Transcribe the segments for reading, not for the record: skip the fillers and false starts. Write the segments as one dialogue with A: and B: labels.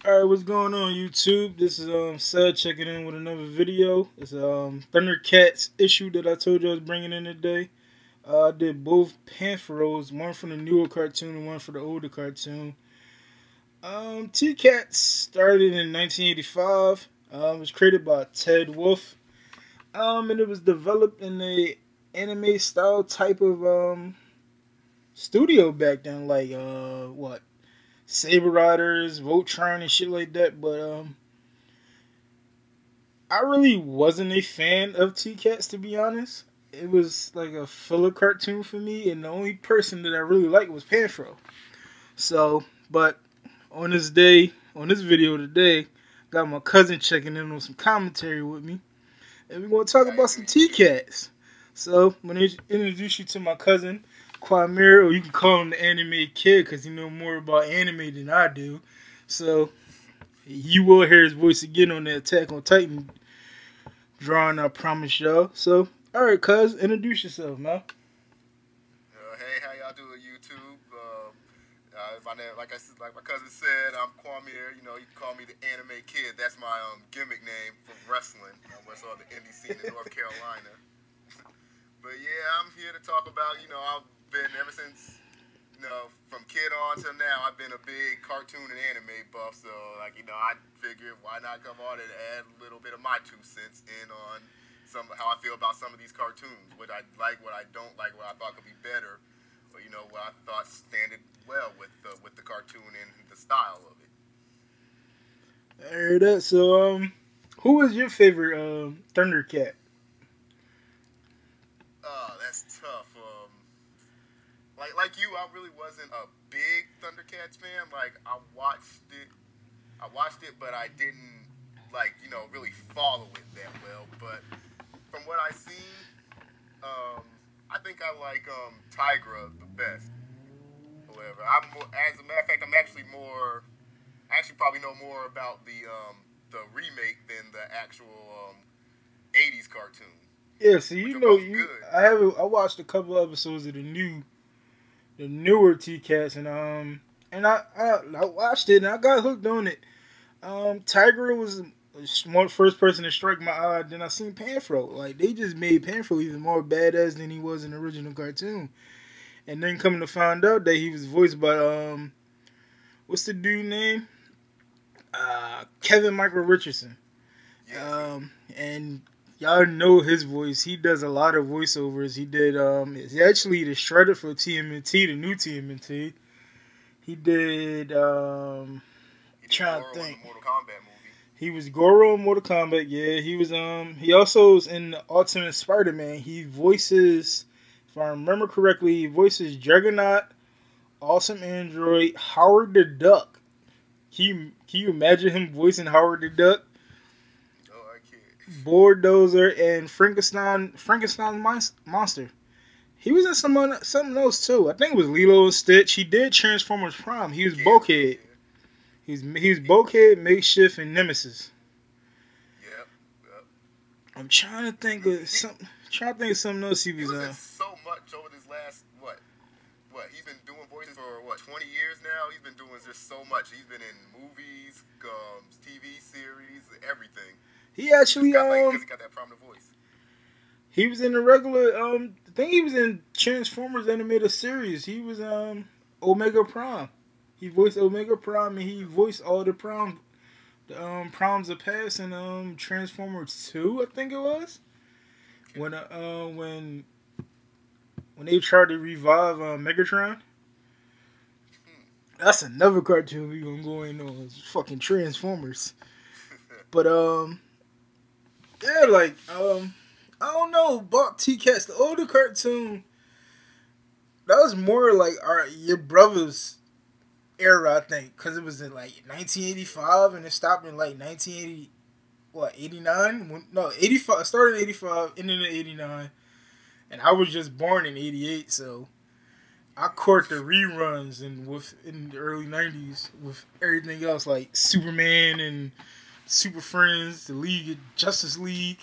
A: Alright, what's going on YouTube? This is Sud checking in with another video. It's Thundercats issue that I told you I was bringing in today. I did both Panthros, one from the newer cartoon and one for the older cartoon. T-Cats started in 1985. It was created by Ted Wolf. And it was developed in a anime style type of studio back then, like what? Saber Riders, Voltron, and shit like that. But I really wasn't a fan of T-Cats, to be honest. It was like a filler cartoon for me, and the only person that I really liked was Panthro. So, but on this video today, got my cousin checking in on some commentary with me, and we're gonna talk about some T-Cats. So, I'm gonna introduce you to my cousin, Kwamir, or you can call him the anime kid because he know more about anime than I do. So you will hear his voice again on the Attack on Titan drawing, I promise y'all. So, alright, cuz, introduce yourself, man.
B: Hey, how y'all doing, YouTube? Like my cousin said, I'm Kwamir. You know, you can call me the anime kid. That's my gimmick name for wrestling. I wrestle on the indie scene in North Carolina. But yeah, I'm here to talk about, I've been ever since, from kid on till now, I've been a big cartoon and anime buff. So, I figured why not come on and add a little bit of my 2 cents in on how I feel about some of these cartoons. What I like, what I don't like, what I thought could be better, or, what I thought standed well with the cartoon and the style of it.
A: I heard that. So, who was your favorite Thundercat?
B: That's tough. Like you, I really wasn't a big Thundercats fan. Like I watched it, but I didn't really follow it that well. But from what I seen, I think I like Tigra the best. However, as a matter of fact, I actually probably know more about the remake than the actual 80s cartoon.
A: Yeah, so I watched a couple episodes of the newer T-Cats, and I watched it and I got hooked on it. Tiger was the first person to strike my eye. Then I seen Panthro. Like, they just made Panthro even more badass than he was in the original cartoon. And then coming to find out that he was voiced by what's the dude name? Kevin Michael Richardson.
B: Yes.
A: And y'all know his voice. He does a lot of voiceovers. He did he's actually the Shredder for TMNT, the new TMNT. He did trying to think.
B: In the Mortal Kombat movie.
A: He was Goro in Mortal Kombat, yeah. He was he also was in the Ultimate Spider-Man. He voices, if I remember correctly, he voices Juggernaut, Awesome Android, Howard the Duck. Can you imagine him voicing Howard the Duck? Bulldozer and Frankenstein monster. He was in something else too. I think it was Lilo and Stitch. He did Transformers Prime. He was Bulkhead. He was Bulkhead, Makeshift, and Nemesis.
B: Yep.
A: I'm trying to think of something. Something else he was
B: in so much over this last what? He's been doing voices for 20 years now. He's been doing just so much. He's been in movies, TV series, everything.
A: He actually
B: because he got that prominent voice.
A: He was in the regular I think he was in Transformers animated series. He was Omega Prime. He voiced Omega Prime, and he voiced all the Primes of past in Transformers 2, I think it was. When they tried to revive Megatron. That's another cartoon we gonna go in on. It's fucking Transformers. But yeah, like, I don't know about T-Cats. The older cartoon, that was more like your brother's era, I think, because it was in like 1985 and it stopped in like 1980, 89? No, 85. It started in 85, ended in 89, and I was just born in 88, so I caught the reruns in the early 90s with everything else like Superman and Super Friends, the League, Justice League,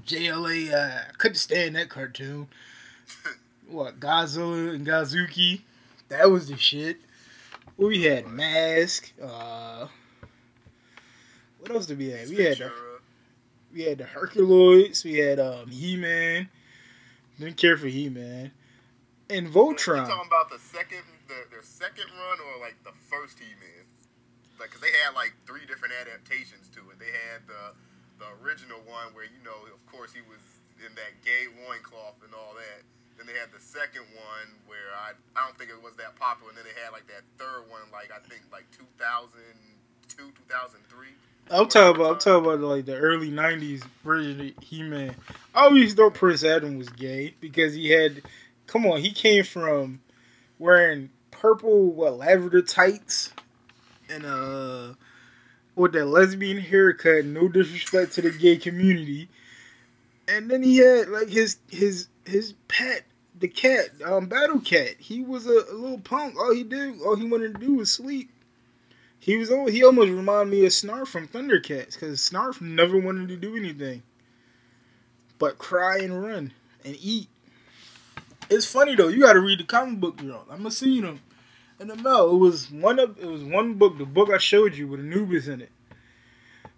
A: JLA. I couldn't stand that cartoon. Godzilla and Gozuki, that was the shit. We had Mask. What else did we have?
B: Ace
A: We
B: Ventura.
A: had the Herculoids. We had He-Man. Didn't care for He-Man. And
B: You
A: Voltron.
B: talking about their second run or like the first He-Man? Like, cause they had like 3 different adaptations to it. They had the original one where of course, he was in that gay loincloth and all that. Then they had the second one where I don't think it was that popular. And then they had like that third one, like I think like 2002, 2003.
A: I'm talking about like the early '90s version of He-Man. I always thought Prince Adam was gay because he had, come on, he came from wearing purple lavender tights and with that lesbian haircut. No disrespect to the gay community. And then he had like his pet, the cat, Battle Cat. He was a little punk. All he wanted to do was sleep. He almost reminded me of Snarf from Thundercats because Snarf never wanted to do anything but cry and run and eat. It's funny though. You got to read the comic book, bro. I'm gonna see them in the mail. It was one book. The book I showed you with Anubis in it.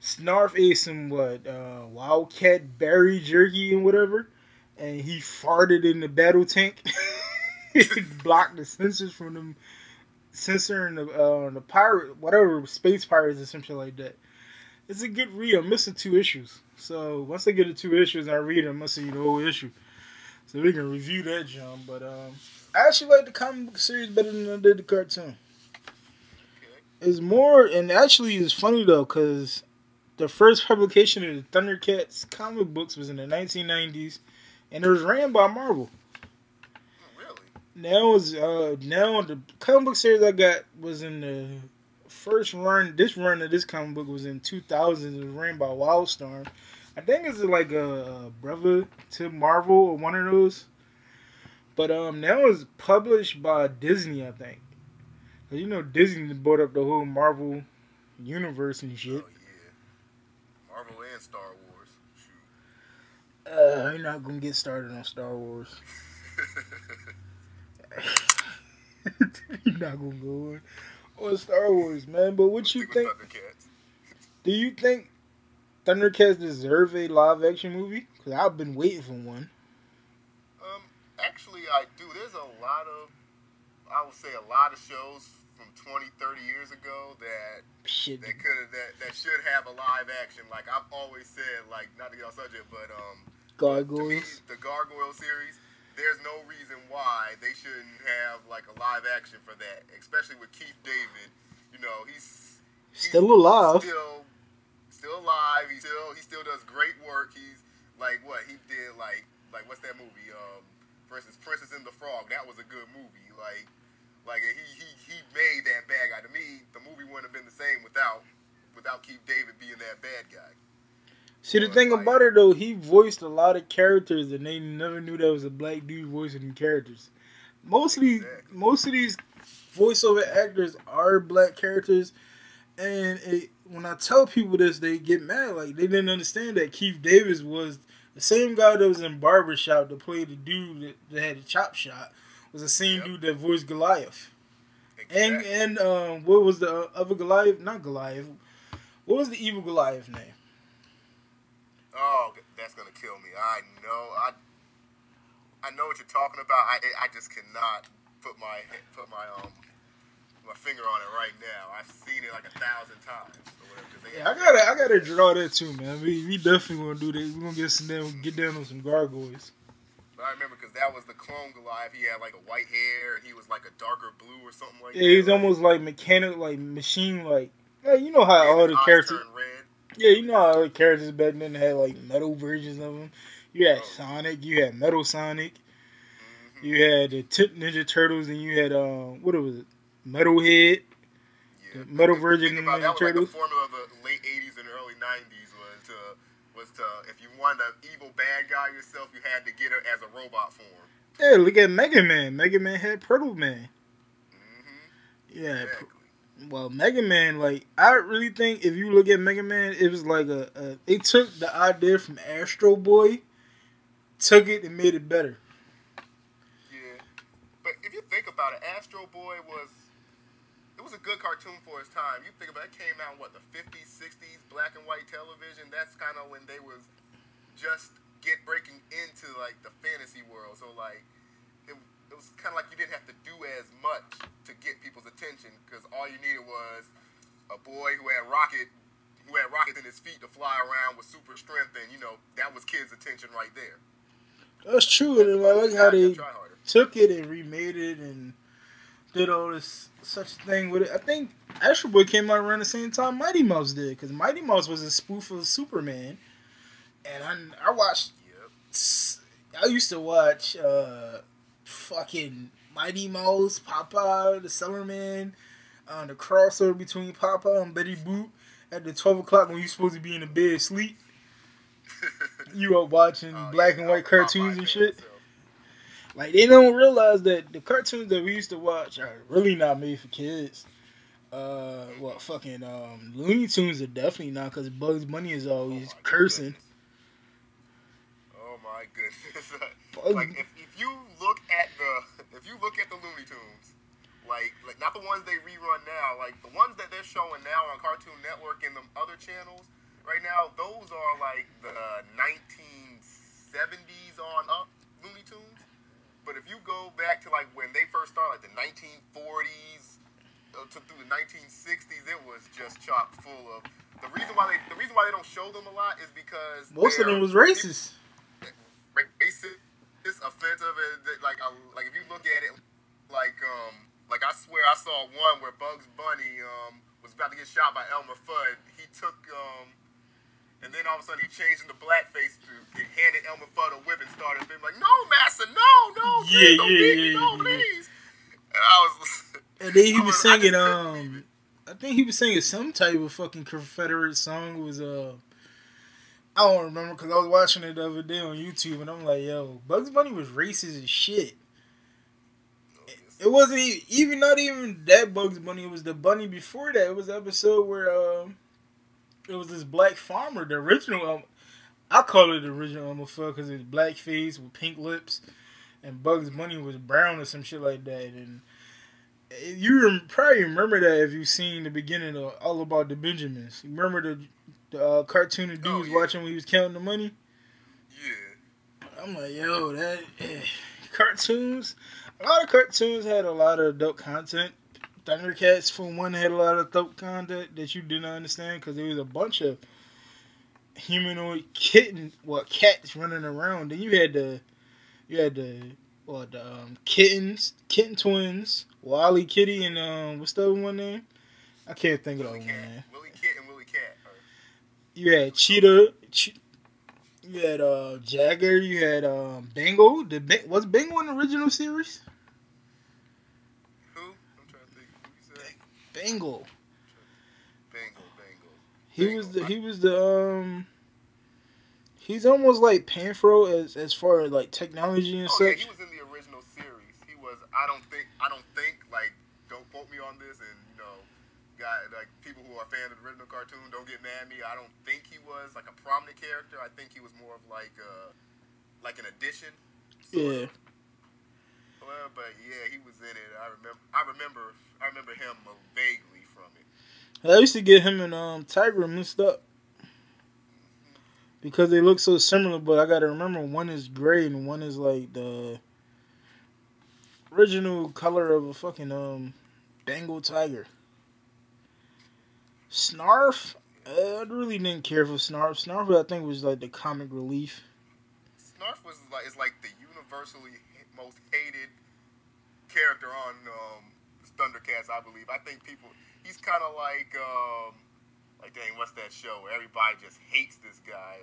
A: Snarf ate some wildcat berry jerky and whatever, and he farted in the battle tank. It blocked the sensors from them censoring the pirate, whatever, space pirates or something like that. It's a good read. I'm missing 2 issues, so once I get the 2 issues and I read them, I'm see the whole issue, so we can review that, John. But I actually like the comic book series better than I did the cartoon. It's more, and actually it's funny though, because the first publication of the Thundercats comic books was in the 1990s, and it was ran by Marvel. Now the comic book series I got was in the first run. This run of this comic book was in 2000. It was ran by Wildstorm. I think it's like a brother to Marvel or one of those. But now it's published by Disney, I think. Cause Disney bought up the whole Marvel universe and shit.
B: Oh yeah, Marvel and Star Wars. Shoot.
A: You're not gonna get started on Star Wars. You're not gonna go on Star Wars, man. But what you think? Do you think Thundercats deserve a live action movie? Because I've been waiting for one.
B: Actually, I do. There's I would say a lot of shows from 20, 30 years ago that should have a live action. Like I've always said, like not to get off subject, but
A: Gargoyles.
B: To me, the Gargoyle series. There's no reason why they shouldn't have like a live action for that, especially with Keith David. He's
A: still alive.
B: Still alive. He still does great work. He's like what he did. Like what's that movie? For instance, Princess and the Frog. That was a good movie. Like he made that bad guy. To me, the movie wouldn't have been the same without Keith David being that bad guy.
A: See, the thing about it, though, he voiced a lot of characters, and they never knew that was a black dude voicing the characters. Most of these voiceover actors are black characters, and when I tell people this, they get mad. Like, they didn't understand that Keith Davis was the same guy that was in Barbershop that played the dude that had a chop shot, was the same dude that voiced Goliath. Exactly. And what was the other Goliath? Not Goliath. What was the evil Goliath name?
B: Oh, that's gonna kill me. I know what you're talking about. I just cannot put my finger on it right now. I've seen it like 1,000 times.
A: Yeah, I gotta draw that too, man. We definitely gonna do that. We're gonna get down on some gargoyles.
B: But I remember because that was the clone Goliath. He had like a white hair. And he was like a darker blue or something like that.
A: Yeah, he's almost like mechanic, like machine, like. Yeah, you know how all the characters. Yeah, you know how all the characters back then had like metal versions of them. You had Sonic, you had Metal Sonic, you had the Ninja Turtles, and you had what was it, Metalhead, the metal version of Ninja Turtles.
B: Like the formula of the late '80s and early '90s was to if you wanted an evil bad guy yourself, you had to get her as a robot form.
A: Yeah, look at Mega Man. Mega Man had Turtle Man. Yeah.
B: Exactly.
A: Well, Mega Man, like, I really think if you look at Mega Man, it was like they took the idea from Astro Boy, took it and made it better.
B: Yeah. But if you think about it, Astro Boy was was a good cartoon for its time. You think about it, came out in what, the 50s, 60s, black and white television. That's kind of when they was just breaking into like the fantasy world. So like it was kind of like you didn't have to do as much to get people's attention because all you needed was a boy who had rockets in his feet to fly around with super strength, and you know that was kids' attention right there.
A: That's true, and I like how they took it and remade it and did all this such thing with it. I think Astro Boy came out around the same time Mighty Mouse did, because Mighty Mouse was a spoof of Superman, and I watched. Yep. I used to watch fucking Mighty Mouse, Popeye, the Cellarman, the crossover between Popeye and Betty Boop at the 12 o'clock when you're supposed to be in the bed asleep. You up watching black and white cartoons and shit. Like, they don't realize that the cartoons that we used to watch are really not made for kids. Looney Tunes are definitely not, because Bugs Bunny is always cursing.
B: Oh my goodness! Like if you look at the Looney Tunes, like not the ones they rerun now, like the ones that they're showing now on Cartoon Network and the other channels right now, those are like the 1970s on up Looney Tunes. But if you go back to like when they first started, like the 1940s through the 1960s, it was just chock full of. The reason why they don't show them a lot is because
A: most of them was racist.
B: Racist, offensive. Like if you look at it, like I swear I saw one where Bugs Bunny was about to get shot by Elmer Fudd. He took and then all of a sudden he changed into blackface and handed Elmer Fudd a whip and started being like, "No, master, no, please, don't beat me, no, please." And I was.
A: And then he was singing. I think he was singing some type of fucking Confederate song. It was I don't remember because I was watching it the other day on YouTube and I'm like, yo, Bugs Bunny was racist as shit. It wasn't even not even that Bugs Bunny. It was the bunny before that. It was the episode where it was this black farmer, the original. I call it the original Elmer Fudd because it was black face with pink lips, and Bugs Bunny was brown or some shit like that. And you probably remember that if you've seen the beginning of All About the Benjamins. You remember the cartoon the dude was watching when he was counting the money?
B: Yeah.
A: I'm like, yo, cartoons. A lot of cartoons had a lot of adult content. Thundercats, for one, had a lot of adult content that you didn't understand because there was a bunch of humanoid cats running around. Then you had the kitten twins, Wally Kitty, and what's the other one name? I can't think of the other one name.
B: Willie Kit and Willie Cat.
A: You had Cheetah. You had Jagger. You had Bingo. Was Bingo in the original series?
B: Who? I'm trying to think. Who you said?
A: Bingo. He's almost like Panthro as far as like technology and such.
B: Yeah, he was in the original series. He was. I don't think. Like, don't quote me on this, and like people who are fans of the original cartoon don't get mad at me. I don't think he was like a prominent character. I think he was more of like an addition.
A: Yeah.
B: Well, but yeah, he was in it. I remember him vaguely from it.
A: I used to get him and Tiger mixed up because they look so similar. But I gotta remember one is gray and one is like the original color of a fucking Bengal tiger. Snarf, I really didn't care for Snarf. Snarf, I think, was like the comic relief.
B: Snarf is like the universally most hated character on Thundercats, I believe. I think he's kind of like dang, what's that show where everybody just hates this guy?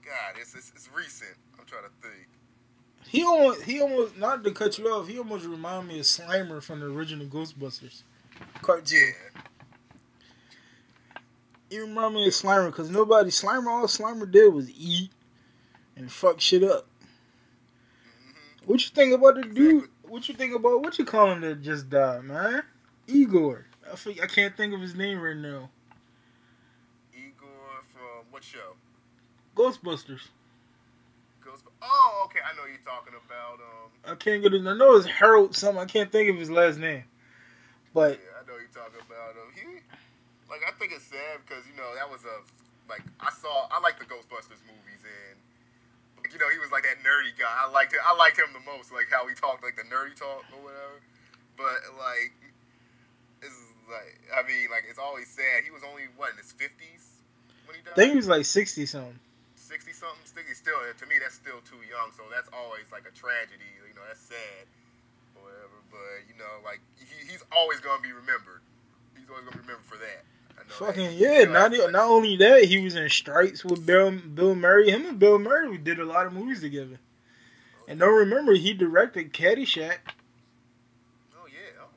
B: God, it's recent. I'm trying to think.
A: He almost, not to cut you off, he almost reminded me of Slimer from the original Ghostbusters cartoon.
B: Yeah.
A: He reminded me of Slimer because all Slimer did was eat and fuck shit up. Mm-hmm. What you think about the dude? What you think about what you call him that just died, man? Igor. I can't think of his name right now.
B: Igor from what show?
A: Ghostbusters.
B: Oh, okay. I know you're talking about.
A: I can't get it. I know it's Harold something. I can't think of his last name. But
B: Yeah, I know you talking about him. Like, I think it's sad because, you know, that was like, I like the Ghostbusters movies, and, like, you know, he was like that nerdy guy. I liked him the most, like, how he talked, like, the nerdy talk or whatever. But, like, it's like, I mean, like, it's always sad. He was only, what, in his 50s when he
A: I think he
B: died?
A: was like 60 something.
B: 60 something? Still, to me, that's still too young, so that's always, like, a tragedy. You know, that's sad or whatever. But, you know, like, he's always going to be remembered. He's always going to be remembered for that. I know that.
A: Fucking
B: He
A: yeah!
B: still
A: Not
B: has such.
A: not only that, he was in Stripes with Bill Murray. Him and Bill Murray did a lot of movies together.
B: Oh,
A: And don't
B: yeah.
A: remember, he directed Caddyshack.
B: Oh, yeah. Oh,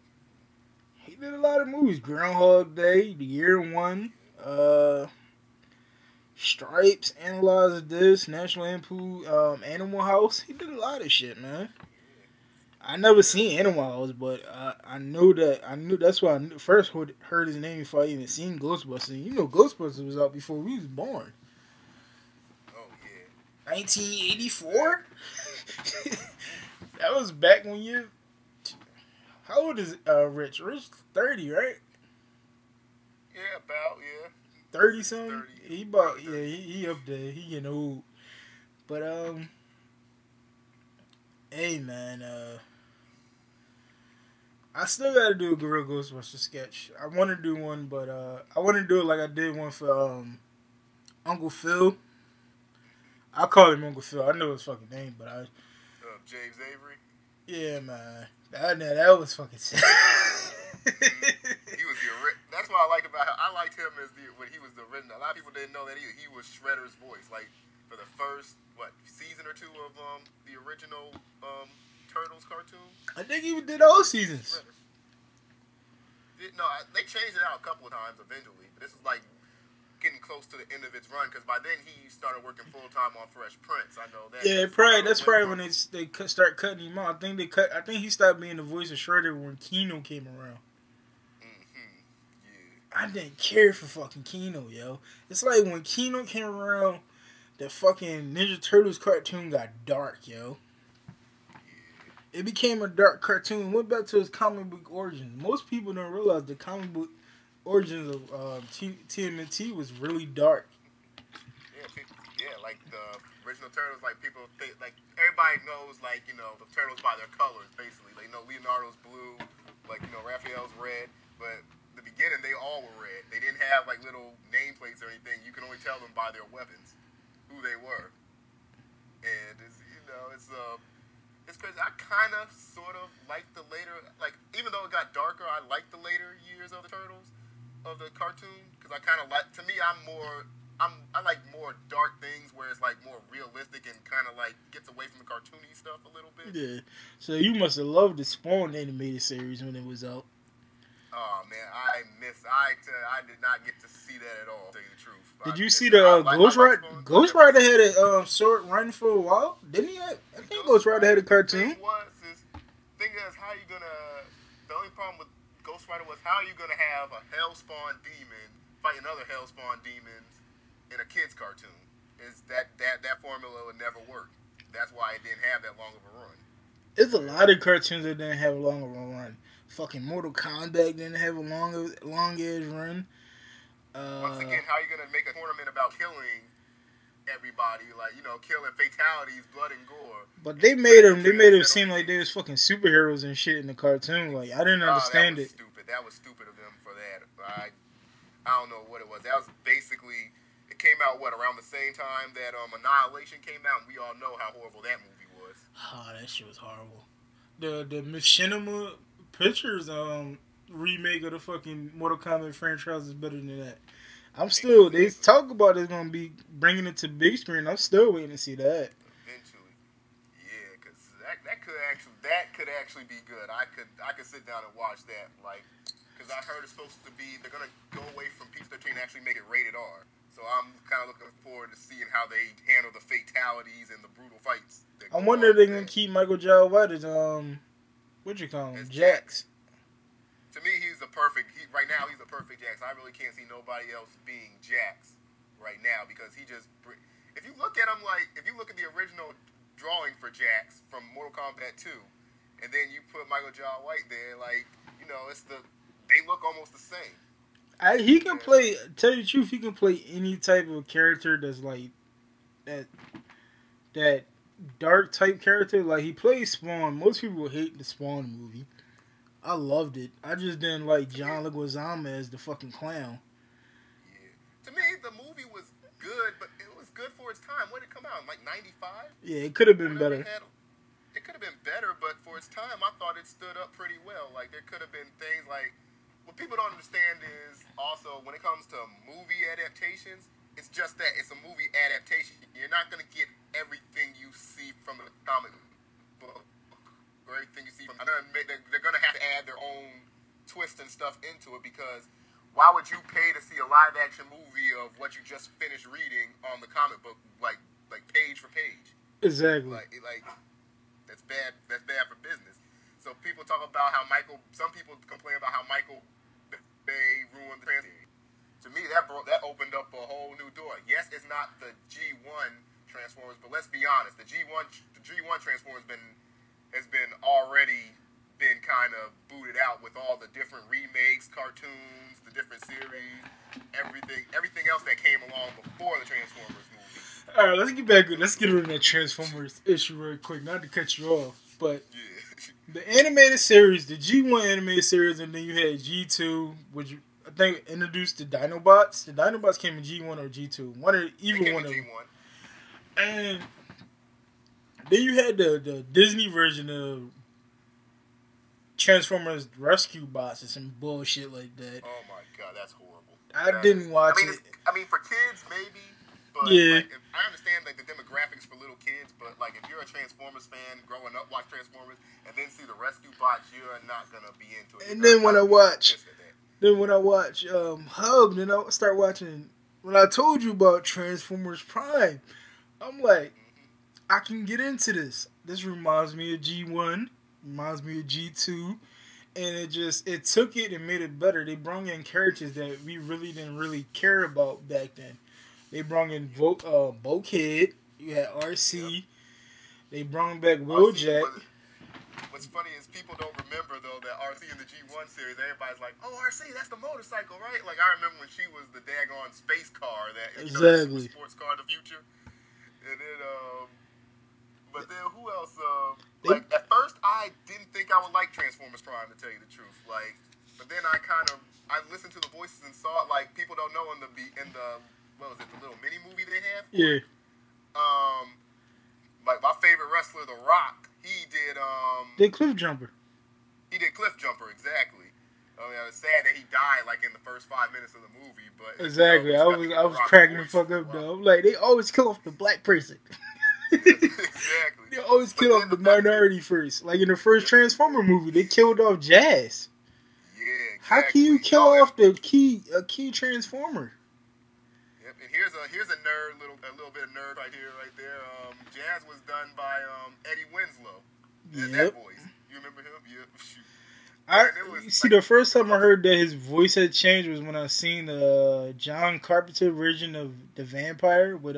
A: He did a lot of movies. Groundhog Day, The Year One, Stripes, Analyze This, National Lampoon, Animal House. He did a lot of shit, man.
B: yeah.
A: I never
B: Yeah.
A: seen Animal House, but I knew that. I knew that's why first heard his name before I even seen Ghostbusters. You know, Ghostbusters was out before we was born.
B: Oh, yeah.
A: 1984. That was back when you. How old is Rich? Rich 30, right?
B: Yeah, about, yeah.
A: 30 something.
B: 30.
A: He
B: Probably
A: about
B: 30.
A: he up there. He getting old. But hey man, I still gotta do a Gorilla Ghostbuster sketch. I want to do one, but I want to do it like I did one for Uncle Phil. I call him Uncle Phil. I know his fucking name, but
B: James Avery.
A: yeah, man, that was fucking sad.
B: He was that's what I liked about him. I liked him when he was the original. A lot of people didn't know that he was Shredder's voice. Like, for the first, season or two of the original Turtles cartoon.
A: I think he did all seasons.
B: Shredder. No, they changed it out a couple of times eventually. But this is like getting close to the end of its run, because by then he started working full time on Fresh Prince. I know that.
A: Yeah, that's probably when they start cutting him out. I think he stopped being the voice of Shredder when Keno came around.
B: Yeah.
A: I didn't care for fucking Keno, yo. It's like when Keno came around, the fucking Ninja Turtles cartoon got dark, yo.
B: Yeah.
A: It became a dark cartoon. Went back to its comic book origins. Most people don't realize the comic book origins of TMNT was really dark.
B: Yeah, like the original Turtles, like people think, like everybody knows, like, you know, the Turtles by their colors, basically. They know Leonardo's blue, like, you know, Raphael's red, but the beginning they all were red. They didn't have like little nameplates or anything. You can only tell them by their weapons who they were, and it's crazy. I kind of sort of like the later, like, even though it got darker, I like the later years of the Turtles, of the cartoon, because I kind of like, to me, I like more dark things where it's like more realistic and kind of like gets away from the cartoony stuff a little bit.
A: Yeah. So you must have loved the Spawn animated series when it was out.
B: Oh man, I did not get to see that at all, to tell you the truth.
A: Did you see the Ghost Rider? Ghost Rider had a short run for a while, didn't he? I think Ghost Rider had a cartoon.
B: Thing is, how you gonna? The only problem with Ghost Rider was, how are you gonna have a Hellspawn demon fighting other Hellspawn demons in a kids cartoon? Is that formula would never work. That's why it didn't have that long of a run.
A: There's a lot of cartoons that didn't have a long of a run. Fucking Mortal Kombat didn't have a long ass run.
B: Once again, how are you gonna make a tournament about killing everybody, like, you know, killing fatalities, blood and gore?
A: But they made them seem like they was fucking superheroes and shit in the cartoon. Like, I didn't understand it.
B: Stupid. That was stupid of them for that. I don't know what it was. That was basically, it came out around the same time that Annihilation came out, and we all know how horrible that movie was.
A: Oh, that shit was horrible. The Machinima Pictures remake of the fucking Mortal Kombat franchise is better than that. They talk about it's gonna be bringing it to big screen. I'm still waiting to see that.
B: Eventually, yeah, because that could actually be good. I could sit down and watch that, like, because I heard it's supposed to be, they're gonna go away from PG-13 and actually make it rated R. So I'm kind of looking forward to seeing how they handle the fatalities and the brutal fights.
A: I wonder if they're gonna keep Michael J. White as what you call him, Jax.
B: To me, right now he's the perfect Jax. I really can't see nobody else being Jax right now, because if you look at him, like, if you look at the original drawing for Jax from Mortal Kombat 2, and then you put Michael J. White there, like, you know, it's the they look almost the same.
A: He can play. Tell you the truth, he can play any type of character that's like that. That dark type character. Like he plays Spawn. Most people hate the Spawn movie. I loved it. I just didn't like John Leguizamo as the fucking clown.
B: Yeah. To me, the movie was good, but it was good for its time. When did it come out? Like 95?
A: Yeah, it could have been better.
B: It could have been better, but for its time, I thought it stood up pretty well. Like, there could have been things like... What people don't understand is also, when it comes to movie adaptations, it's just that. It's a movie adaptation. You're not going to get everything you see from the comic book. Or everything you see from... They're going to have to add their own twist and stuff into it, because why would you pay to see a live-action movie of what you just finished reading on the comic book, like page for page?
A: Exactly.
B: Like that's bad. That's bad for business. So people talk about how some people complain about how Michael Bay ruined the Transformers. To me, that opened up a whole new door. Yes, it's not the G1 Transformers, but let's be honest, the G1 Transformers has been already been kind of booted out with all the different remakes, cartoons, the different series, everything else that came along before the Transformers movie.
A: All right, let's get back. Let's get rid of that Transformers issue real quick. Not to cut you off, but the animated series, the G1 animated series, and then you had G2, which I think introduced the Dinobots. The Dinobots came in G1 or G2, either one of them. And then you had the Disney version of Transformers Rescue Bots or some bullshit like that.
B: Oh my god, that's horrible.
A: I didn't watch it.
B: I mean, for kids maybe, but
A: yeah.
B: Like, I understand like the demographics for little kids, but like if you're a Transformers fan growing up, watch Transformers, and then see the Rescue Bots, you're not gonna be into it.
A: And then when I watch Hub, then I start watching. When I told you about Transformers Prime, I'm like, I can get into this. This reminds me of G1, reminds me of G2, and it took it and made it better. They brought in characters that we really didn't really care about back then. They brought in Bulkhead. You had RC. Yep. They brought back Wheeljack.
B: What's funny is people don't remember, though, that RC in the G1 series, everybody's like, oh, RC, that's the motorcycle, right? Like, I remember when she was the daggone space car,
A: exactly.
B: Sports car of the future. And then, but then who else? Like, at first, I didn't think I would like Transformers Prime, to tell you the truth. Like, but then I listened to the voices and saw it, like, people don't know in the what was it, the little mini movie they have?
A: Yeah.
B: Like, my favorite wrestler, The Rock, he did,
A: Cliff Jumper.
B: He did Cliff Jumper, exactly. I mean, it was sad that he died, like, in the first 5 minutes of the movie, but...
A: Exactly.
B: You know,
A: I was cracking the fuck up, though. I'm like, they always kill off the black person.
B: Exactly.
A: They always kill off the minority first. Like, in the first Transformer movie, they killed off Jazz.
B: Yeah, exactly.
A: How can you kill off a key Transformer?
B: Yep, and here's a nerd, a little bit of nerd right there. Jazz was done by Eddie Winslow.
A: Yep.
B: That voice. You remember him? Yep. Shoot.
A: The first time I heard that his voice had changed was when I seen the John Carpenter version of the Vampire with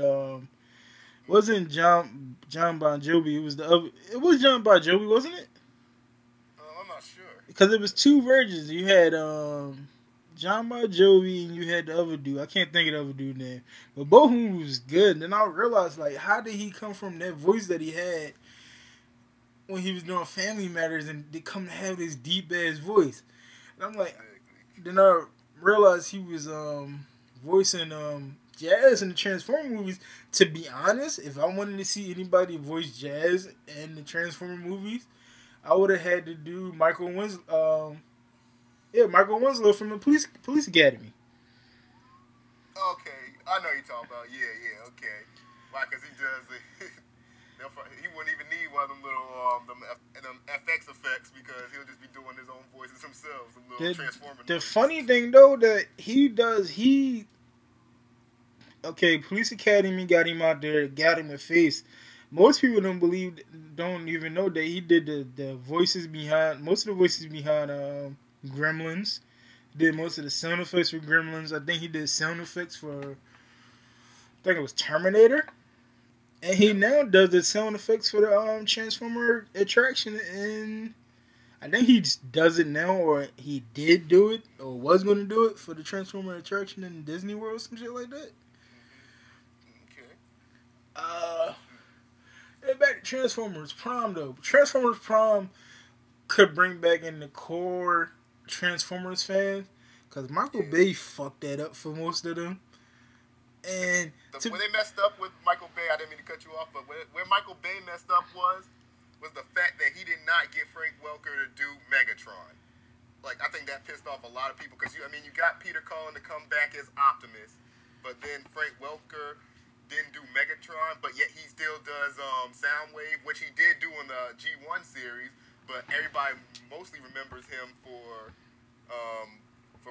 A: wasn't John Bon Jovi. It was John Bon Jovi, wasn't it?
B: I'm not sure.
A: Because it was two versions. You had John Bon Jovi and you had the other dude. I can't think of the other dude's name. But both of them was good. And then I realized, like, how did he come from that voice that he had when he was doing Family Matters and they come to have this deep-ass voice? And I'm like, then I realized he was voicing Jazz in the Transformer movies. To be honest, if I wanted to see anybody voice Jazz in the Transformer movies, I would have had to do Michael Winslow. Michael Winslow from the Police Academy.
B: Okay, I know you're talking about. Yeah, okay. Why? Because he does. He wouldn't even need one of them little them FX effects because he'll just be doing his own voices himself. Some little Transformer.
A: The funny thing though that okay, Police Academy got him out there, got him a face. Most people don't even know that he did the voices behind most of the voices behind Gremlins. Did most of the sound effects for Gremlins. I think he did sound effects for I think it was Terminator. And he now does the sound effects for the Transformer attraction in I think he just does it now, or he did do it, or was going to do it for the Transformer attraction in Disney World, some shit like that.
B: Okay.
A: Back to Transformers Prime though. Transformers Prime could bring back in the core Transformers fans, because Michael Bay fucked that up for most of them. And
B: where they messed up with Michael Bay, I didn't mean to cut you off, but where Michael Bay messed up was the fact that he did not get Frank Welker to do Megatron. Like, I think that pissed off a lot of people, because you got Peter Cullen to come back as Optimus, but then Frank Welker didn't do Megatron, but yet he still does Soundwave, which he did do in the G1 series, but everybody mostly remembers him for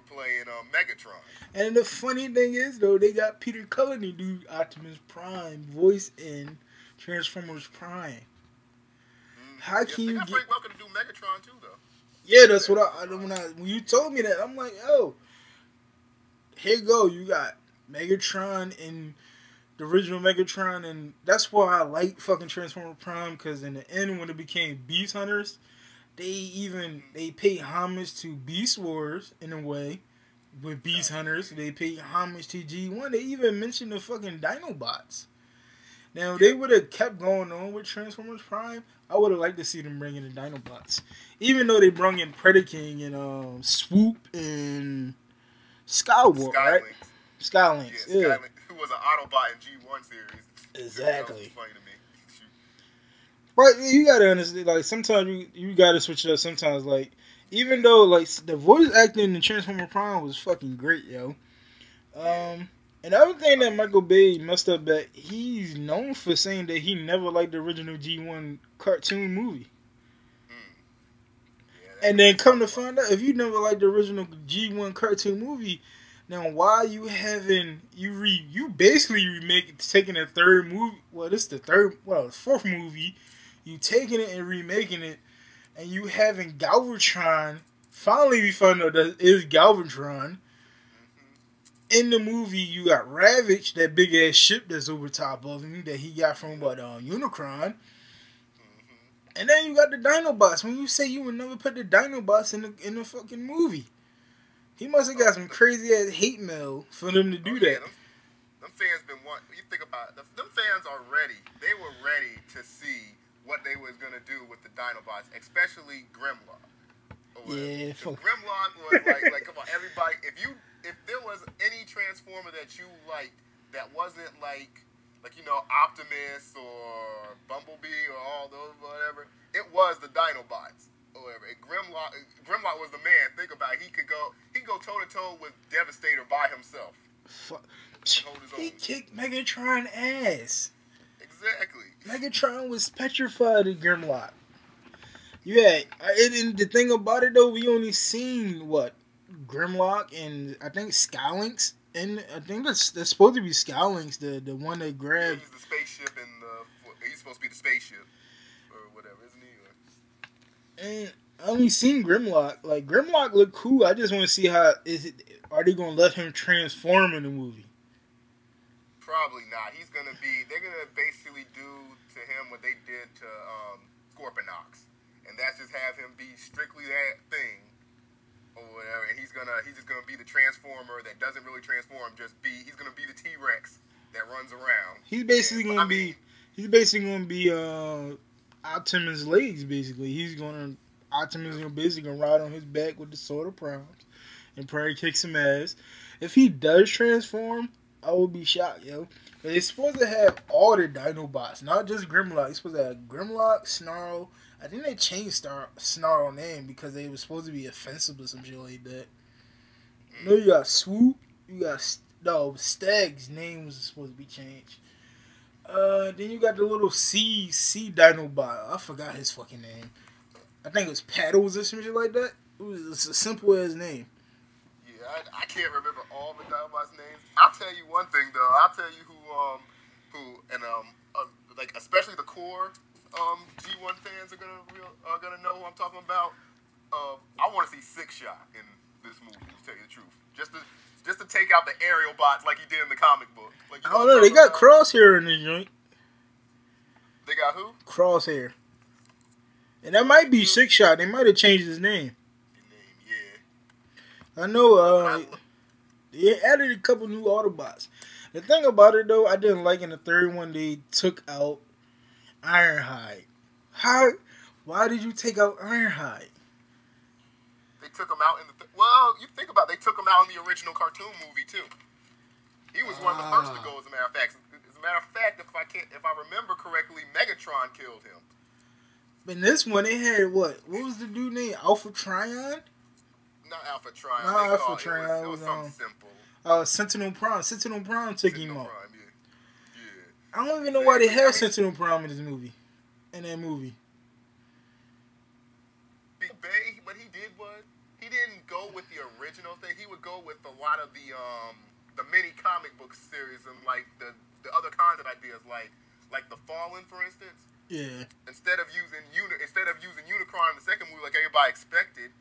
B: playing Megatron.
A: And the funny thing is, though, they got Peter Cullen to do Optimus Prime voice in Transformers Prime. How can you
B: get Frank Welker to do Megatron too, though?
A: Yeah, that's what when you told me that, I'm like, oh, here you go. You got Megatron and the original Megatron, and that's why I like fucking Transformers Prime, because in the end, when it became Beast Hunters, they paid homage to Beast Wars in a way. With Beast Hunters, they paid homage to G1. They even mentioned the fucking Dinobots. Now, they would have kept going on with Transformers Prime. I would have liked to see them bring in the Dinobots. Even though they brought in Predaking and Swoop and Skywalker, right? Skylynx, yeah.
B: Skylynx, who was an Autobot in G1 series.
A: Exactly.
B: Funny to me.
A: But you gotta understand, like, sometimes you gotta switch it up. Sometimes, like, even though, like, the voice acting in Transformer Prime was fucking great, yo. And the other thing that Michael Bay messed up, that he's known for saying that he never liked the original G1 cartoon movie. And then come to find out, if you never liked the original G1 cartoon movie, now why you having you basically taking a third movie? Well, this is the fourth movie. You taking it and remaking it, and you having Galvatron. Finally, we found out that it is Galvatron. In the movie, you got Ravage, that big ass ship that's over top of him that he got from Unicron. And then you got the Dinobots. When you say you would never put the Dinobots in the fucking movie, he must have got some crazy ass hate mail for them to do that.
B: Them fans been wanting. You think about it, them fans are ready. They were ready to see what they was gonna do with the Dinobots, especially Grimlock.
A: Yeah,
B: Grimlock was like come on, everybody. If there was any Transformer that you liked that wasn't like Optimus or Bumblebee or all those whatever, it was the Dinobots or whatever. And Grimlock was the man. Think about it. He could go toe to toe with Devastator by himself.
A: He kicked Megatron ass.
B: Exactly.
A: Megatron was petrified of Grimlock. Yeah, and the thing about it though, we only seen Grimlock and I think Skylynx, and I think that's supposed to be Skylynx, the one that grabbed.
B: He's the spaceship he's supposed to be the spaceship or whatever, isn't he?
A: And I only seen Grimlock. Like, Grimlock look cool. I just want to see are they gonna let him transform in the movie?
B: Probably not. They're gonna basically do to him what they did to Scorponok. And that's just have him be strictly that thing or whatever, and he's just gonna be the Transformer that doesn't really transform. He's gonna be the T-Rex that runs around. He's basically gonna
A: be Optimus' legs. Basically, Optimus is basically gonna ride on his back with the Sword of Prowess and probably kick some ass. If he does transform, I would be shocked, yo. But they're supposed to have all the Dinobots, not just Grimlock. They're supposed to have Grimlock, Snarl. I think they changed Snarl name because they were supposed to be offensive or some shit like that. You know, you got Swoop. Stag's name was supposed to be changed. Then you got the little sea Dinobot. I forgot his fucking name. I think it was Paddles or some shit like that. It's a simple ass name.
B: Yeah, I can't remember all the Dinobots' names. I'll tell you one thing though. I'll tell you who especially the core G1 fans are gonna know who I'm talking about. I want to see Six Shot in this movie. To tell you the truth, just to take out the aerial bots like he did in the comic book.
A: I don't know. They got Crosshair in the joint.
B: They got who?
A: Crosshair. And that might be Six Shot. They might have changed his name.
B: Yeah.
A: I know. They added a couple new Autobots. The thing about it though, I didn't like in the third one they took out Ironhide. How? Why did you take out Ironhide?
B: They took him out in the well. You think about it, they took him out in the original cartoon movie too. He was one of the first to go. As a matter of fact, if I remember correctly, Megatron killed him.
A: In this one, they had what? What was the dude named? Alpha Trion?
B: Not Alpha Trion.
A: No, Alpha Trion.
B: It was something simple.
A: Sentinel Prime. Sentinel Prime took him out.
B: Prime, yeah.
A: I don't even know why they had Sentinel Prime in this movie. In that movie.
B: Big Bay, what he did was he didn't go with the original thing. He would go with a lot of the mini comic book series and like the other kinds of ideas, like the Fallen, for instance.
A: Yeah.
B: Instead of using Unicron in the second movie like everybody expected,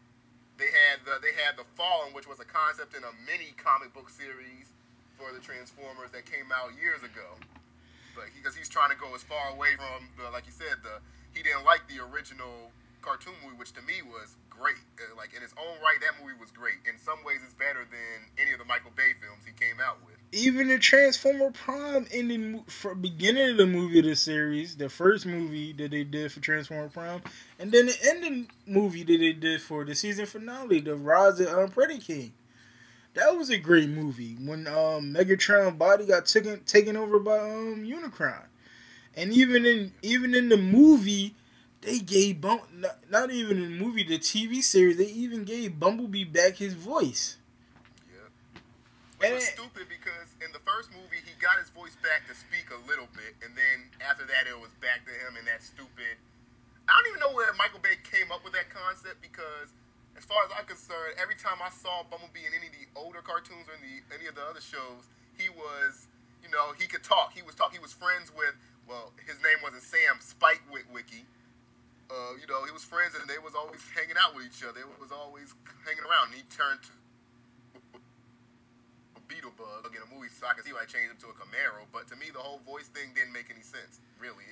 B: they had the Fallen, which was a concept in a mini comic book series for the Transformers that came out years ago. But because he's trying to go as far away from like you said, he didn't like the original cartoon movie, which to me was great. Like in its own right, that movie was great. In some ways, it's better than any of the Michael Bay films he came out with.
A: Even the Transformer Prime ending for beginning of the movie of the series, the first movie that they did for Transformer Prime, and then the ending movie that they did for the season finale, the Rise of Predator. That was a great movie when Megatron body got taken over by Unicron, and even in the movie. They gave not even in the movie, the TV series. They even gave Bumblebee back his voice.
B: Yeah, which was stupid because in the first movie he got his voice back to speak a little bit, and then after that it was back to him in that stupid. I don't even know where Michael Bay came up with that concept because, as far as I'm concerned, every time I saw Bumblebee in any of the older cartoons or any of the other shows, he was, he could talk. He was friends with. Well, his name wasn't Sam Spike Witwicky. He was friends and they was always hanging out with each other. They was always hanging around. And he turned to a Beetlebug in a movie, so I can see why I changed him to a Camaro. But to me, the whole voice thing didn't make any sense. Really,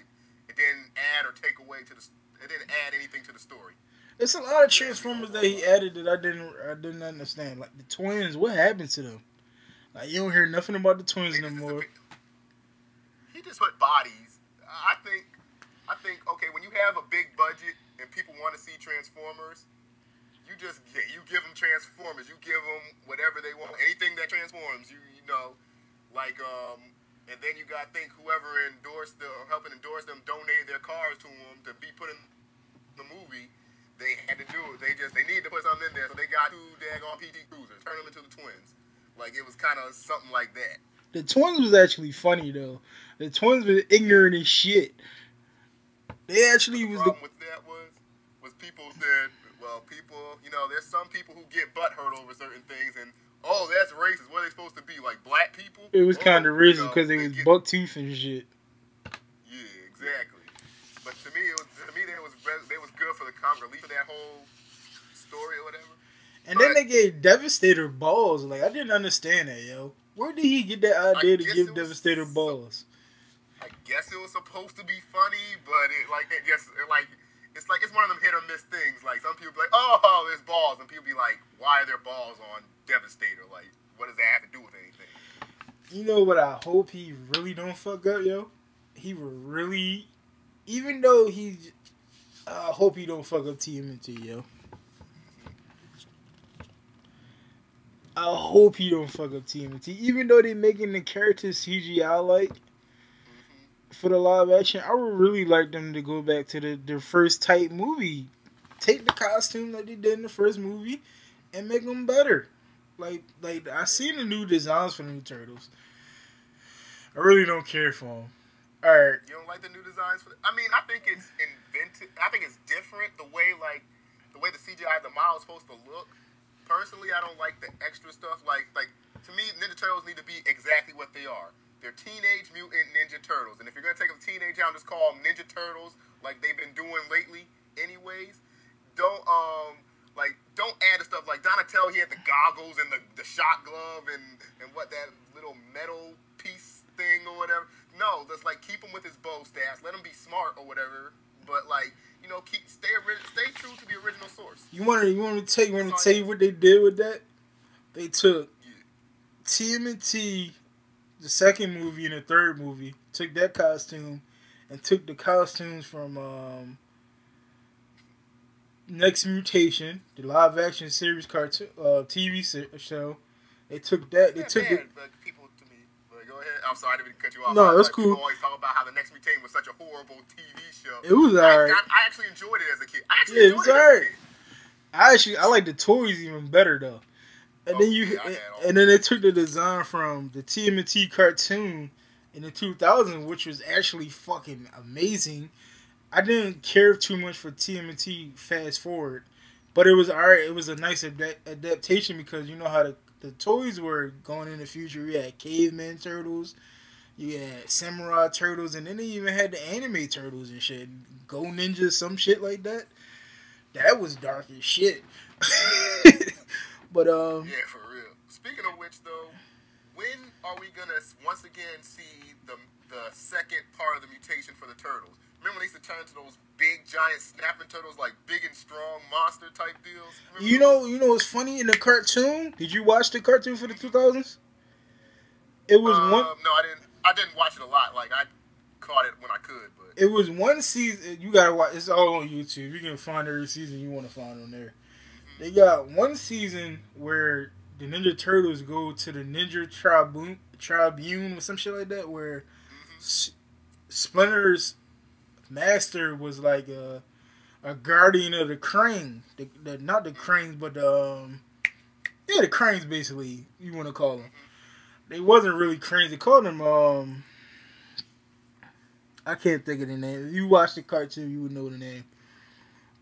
B: it didn't add or take away it didn't add anything to the story.
A: It's a lot of Transformers that he added that I didn't understand. Like the twins, what happened to them? Like you don't hear nothing about the twins no more.
B: He just put bodies. I think okay, when you have a big budget and people want to see Transformers, you give them Transformers. You give them whatever they want, anything that transforms. And then you got to think whoever helping endorse them, donated their cars to them to be put in the movie. They had to do it. They needed to put something in there, so they got 2 daggone PT Cruisers, turn them into the twins. Like it was kind of something like that.
A: The twins was actually funny though. The twins was ignorant as shit. They actually
B: the problem with that was people said, well, there's some people who get butthurt over certain things, and that's racist. What are they supposed to be, like black people?
A: It was kind of racist because they was buck tooth and shit.
B: Yeah, exactly. But to me, they was good for the comic relief of that whole story or whatever.
A: And then they gave Devastator balls. Like I didn't understand that, yo. Where did he get that idea to give Devastator balls?
B: I guess it was supposed to be funny, but it's one of them hit or miss things. Like some people be like, oh, there's balls, and people be like, why are there balls on Devastator? Like, what does that have to do with anything?
A: You know what? I hope he really don't fuck up, yo. He will really, even though I hope he don't fuck up TMNT, yo. I hope he don't fuck up TMNT, even though they making the characters CGI like. For the live action, I would really like them to go back to their first type movie. Take the costume that they did in the first movie and make them better. Like I seen the new designs for the new Turtles. I really don't care for them. All right.
B: You don't like the new designs I mean, I think it's invented. I think it's different the way the CGI the model is supposed to look. Personally, I don't like the extra stuff. Like to me, Ninja Turtles need to be exactly what they are. They're Teenage Mutant Ninja Turtles. And if you're going to take them teenage out and just call them Ninja Turtles like they've been doing lately anyways, don't add the stuff like Donatello, he had the goggles and the shot glove and what that little metal piece thing or whatever. No, just keep him with his bow staff. Let him be smart or whatever. But you know, stay true to the original source.
A: You want to tell you what they did with that? They took TMNT, the second movie and the third movie, took that costume and took the costumes from Next Mutation, the live action series cartoon TV show. They took that. They took it.
B: But people to me. But go ahead. I'm sorry, I didn't cut you off.
A: No, that's cool.
B: People always talk about how the Next Mutation was such a horrible TV show.
A: It was alright.
B: I actually enjoyed it as a kid. It was
A: alright. I like the toys even better though. And then they took the design from the TMNT cartoon in the 2000s, which was actually fucking amazing. I didn't care too much for TMNT fast forward, but it was alright. It was a nice adaptation because you know how the toys were going in the future. You had caveman turtles, you had samurai turtles, and then they even had the anime turtles and shit. Go Ninja, some shit like that. That was dark as shit. But
B: yeah, for real. Speaking of which, though, when are we gonna once again see the second part of the mutation for the turtles? Remember they used to turn into those big giant snapping turtles, like big and strong monster type deals?
A: You know what's funny in the cartoon? Did you watch the cartoon for the 2000s? It was one.
B: No, I didn't. I didn't watch it a lot. Like I caught it when I could, but
A: it was one season. You gotta watch. It's all on YouTube. You can find every season you want to find on there. They got one season where the Ninja Turtles go to the Ninja Tribune or some shit like that, where Splinter's master was like a guardian of the crane. Not the cranes, but the cranes basically, you want to call them. They wasn't really cranes. They called them, I can't think of the name. If you watch the cartoon, you would know the name.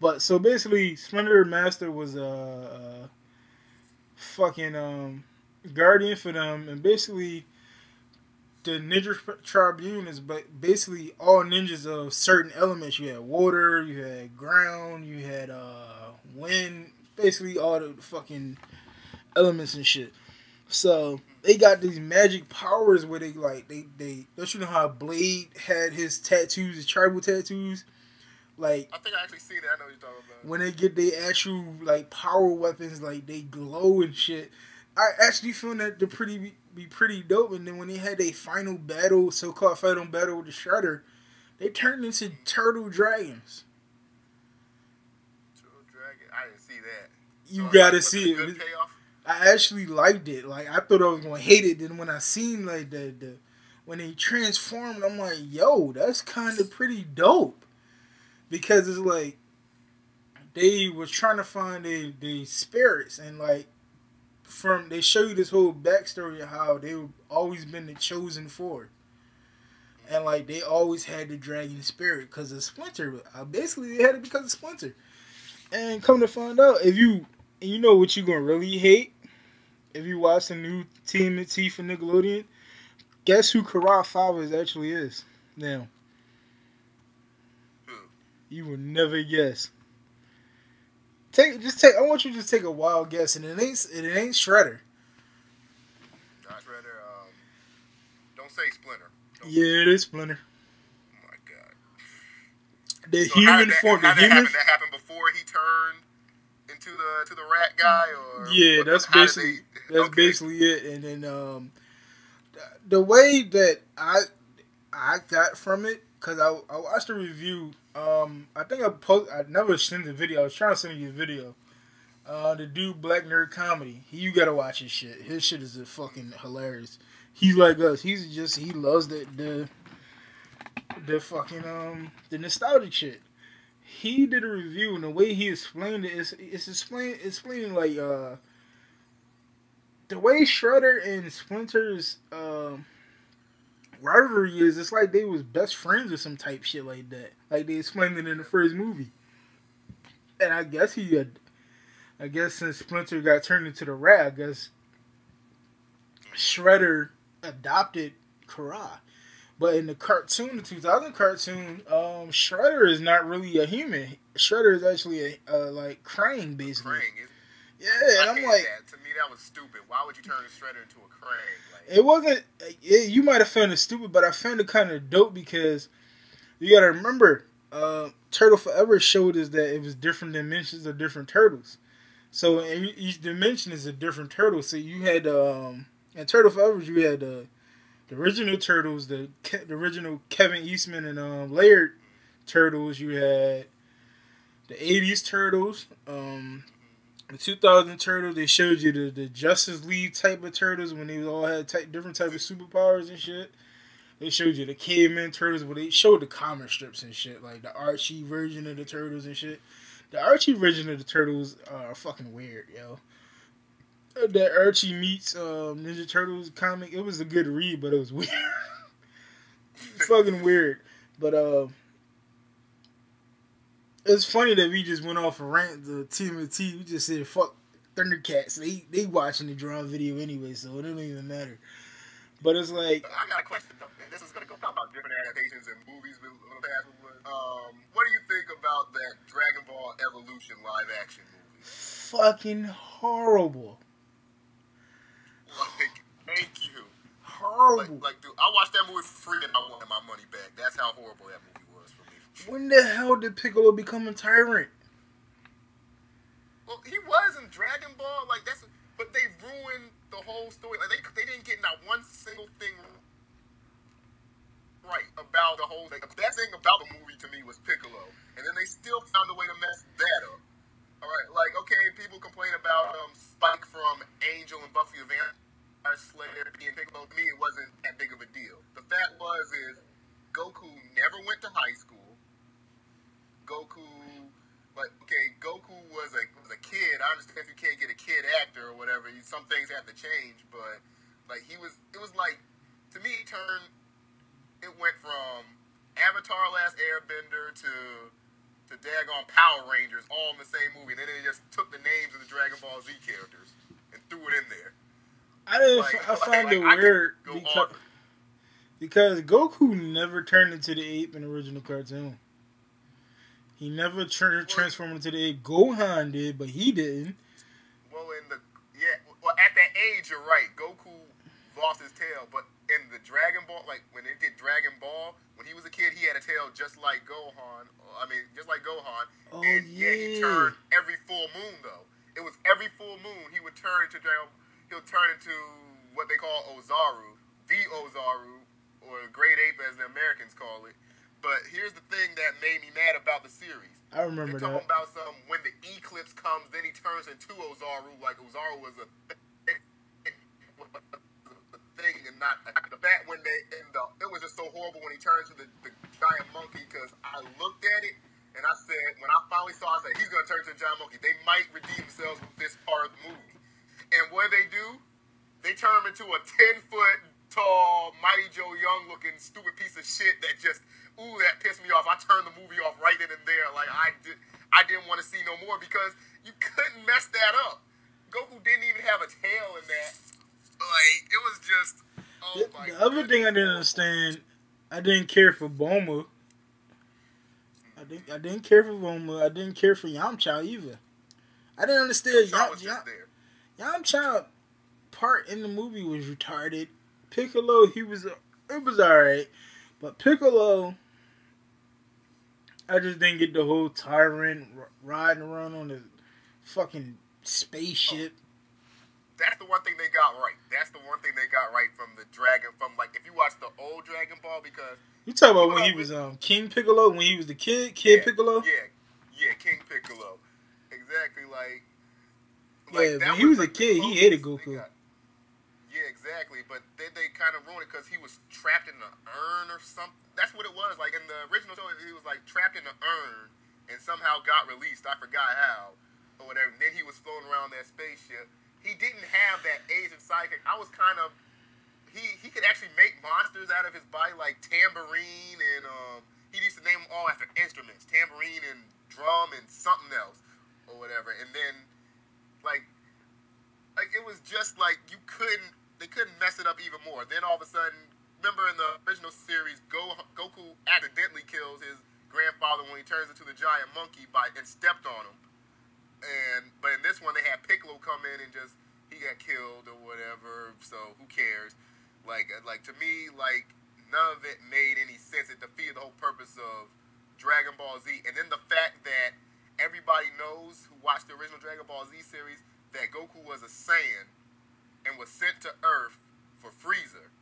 A: But so basically, Splinter Master was a fucking guardian for them, and basically the Ninja Tribune is basically all ninjas of certain elements. You had water, you had ground, you had wind, basically all the fucking elements and shit. So they got these magic powers where they don't you know how Blade had his tattoos, his tribal tattoos? Like,
B: I think I actually see that. I know what you're talking about.
A: When they get their actual like power weapons, like they glow and shit. I actually feel that they're pretty dope. And then when they had their final battle, so-called final battle with the Shredder, they turned into turtle dragons.
B: Turtle dragon? I didn't see that.
A: You gotta see
B: it. Good payoff?
A: I actually liked it. Like I thought I was gonna hate it. Then when I seen like the when they transformed, I'm like, yo, that's kind of pretty dope. Because it's like they was trying to find the spirits, and like they show you this whole backstory of how they always been the chosen four, and like they always had the dragon spirit because of Splinter. Basically, they had it because of Splinter. And come to find out, if you know what you're gonna really hate if you watch the new TMNT for Nickelodeon, guess who Karate Father actually is now. You will never guess. I want you to just take a wild guess, and it ain't Shredder.
B: Not Shredder. Don't say Splinter.
A: It is Splinter.
B: Oh my god.
A: The human form.
B: That happened before he turned into the rat guy, or
A: yeah, that's basically it. And then the way that I got from it, because I watched the review. I think I never sent the video. I was trying to send you a video. The dude Black Nerd Comedy. You gotta watch his shit. His shit is fucking hilarious. He's like us. He loves the fucking the nostalgic shit. He did a review, and the way he explained it is explaining like the way Shredder and Splinter's rivalry is. It's like they was best friends or some type shit like that. Like they explained it in the first movie. And I guess since Splinter got turned into the rat, I guess Shredder adopted Kara. But in the cartoon, the 2000 cartoon, Shredder is not really a human. Shredder is actually a like crane, basically. Yeah, and I'm like,
B: to me that was stupid. Why would you turn Shredder into a crane? Like,
A: it wasn't. You might have found it stupid, but I found it kind of dope because you gotta remember Turtle Forever showed us that it was different dimensions of different turtles. So in each dimension is a different turtle. So you had in Turtle Forever you had the original turtles, the original Kevin Eastman and Laird turtles. You had the '80s turtles, the 2000 turtles. They showed you the Justice League type of turtles when they all had different type of superpowers and shit. They showed you the caveman turtles, but they showed the comic strips and shit, like the Archie version of the turtles and shit. The Archie version of the turtles are fucking weird, yo. That Archie meets Ninja Turtles comic, it was a good read, but it was weird. Fucking weird. But it's funny that we just went off a rant to TMNT. We just said fuck Thundercats. They watching the drawn video anyway, so it don't even matter. But it's like,
B: I got a question though. This is gonna go talk about different adaptations and movies in the past. What do you think about that Dragon Ball Evolution live action movie?
A: fucking horrible.
B: Like, thank you.
A: Horrible.
B: Like, dude, I watched that movie for free and I wanted my money back. That's how horrible that movie was for me.
A: When the hell did Piccolo become a tyrant?
B: Well, he was in Dragon Ball. Like, but they ruined the whole story. Like, they didn't get not one single thing right about the whole thing. The best thing about the movie to me was Piccolo, and then they still found a way to mess that up. All right, like, okay, people complain about Spike from Angel and Buffy the Vampire Slayer being Piccolo. To me, it wasn't that big of a deal. The fact is Goku never went to high school. Goku was a kid. I understand if you can't get a kid actor or whatever, some things have to change, but like it was like, to me, it went from Avatar Last Airbender to daggone Power Rangers all in the same movie. And then they just took the names of the Dragon Ball Z characters and threw it in there.
A: I found it weird because Goku never turned into the ape in the original cartoon. He never transformed into the ape. Gohan did, but he didn't.
B: Well, at that age, you're right. Goku lost his tail, but in the Dragon Ball, like when they did Dragon Ball, when he was a kid, he had a tail just like Gohan. Just like Gohan.
A: Oh,
B: and yeah, he turned every full moon though. It was every full moon he would turn into he'll turn into what they call Ozaru, the Ozaru, or Great Ape as the Americans call it. But here's the thing that made me mad about the series.
A: I remember
B: They're talking about when the eclipse comes, then he turns into Ozaru, like Ozaru was a thing and not the bat. It was just so horrible when he turned into the giant monkey, because I looked at it and I said, when I finally saw it, I said, he's going to turn into a giant monkey. They might redeem themselves with this part of the movie. And what they do, they turn him into a 10-foot tall, Mighty Joe Young looking stupid piece of shit that just, that pissed me off. I turned the movie off right then and there. Like, I didn't want to see no more because you couldn't mess that up. Goku didn't even have a tail in that. Like, it was just,
A: The other thing I didn't understand, I didn't care for Bulma. I didn't care for Bulma. I didn't care for Yamcha either. I didn't understand Yamcha part in the movie was retarded. Piccolo, it was alright. But Piccolo, I just didn't get the whole tyrant riding around on the fucking spaceship.
B: That's the one thing they got right. That's the one thing they got right from like, if you watch the old Dragon Ball, because
A: you talk about when he was King Piccolo, when he was the kid Piccolo?
B: Yeah, King Piccolo. Exactly, like
A: yeah, when he was a kid, he hated Goku.
B: Yeah, exactly. But then they kind of ruined it because he was trapped in an urn or something. That's what it was. Like in the original show, he was like trapped in an urn and somehow got released. I forgot how or whatever. And then he was floating around that spaceship. He didn't have that Asian sidekick. I was kind of he could actually make monsters out of his body, like tambourine and he used to name them all after instruments, tambourine and drum and something else or whatever. And then like it was just like they couldn't mess it up even more. Then all of a sudden, remember in the original series, Goku accidentally kills his grandfather when he turns into the giant monkey and stepped on him. But in this one, they had Piccolo come in and he got killed or whatever. So who cares? Like to me, like none of it made any sense. It defeated the whole purpose of Dragon Ball Z, and then the fact that everybody knows who watched the original Dragon Ball Z series that Goku was a Saiyan and was sent to Earth for Frieza,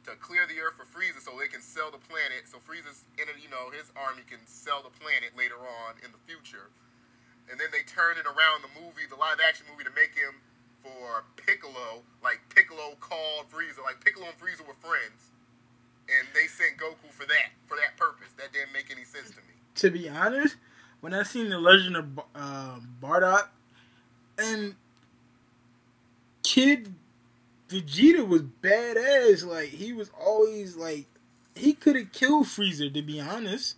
B: to clear the Earth for Frieza so they can sell the planet, so Frieza's, his army can sell the planet later on in the future. And then they turned it around the live action movie, to make him for Piccolo, like Piccolo called Frieza, like Piccolo and Frieza were friends. And they sent Goku for that purpose. That didn't make any sense to me.
A: To be honest, when I seen the Legend of Bardock and Kid Vegeta was badass. Like, he was always like, he could have killed Frieza, to be honest.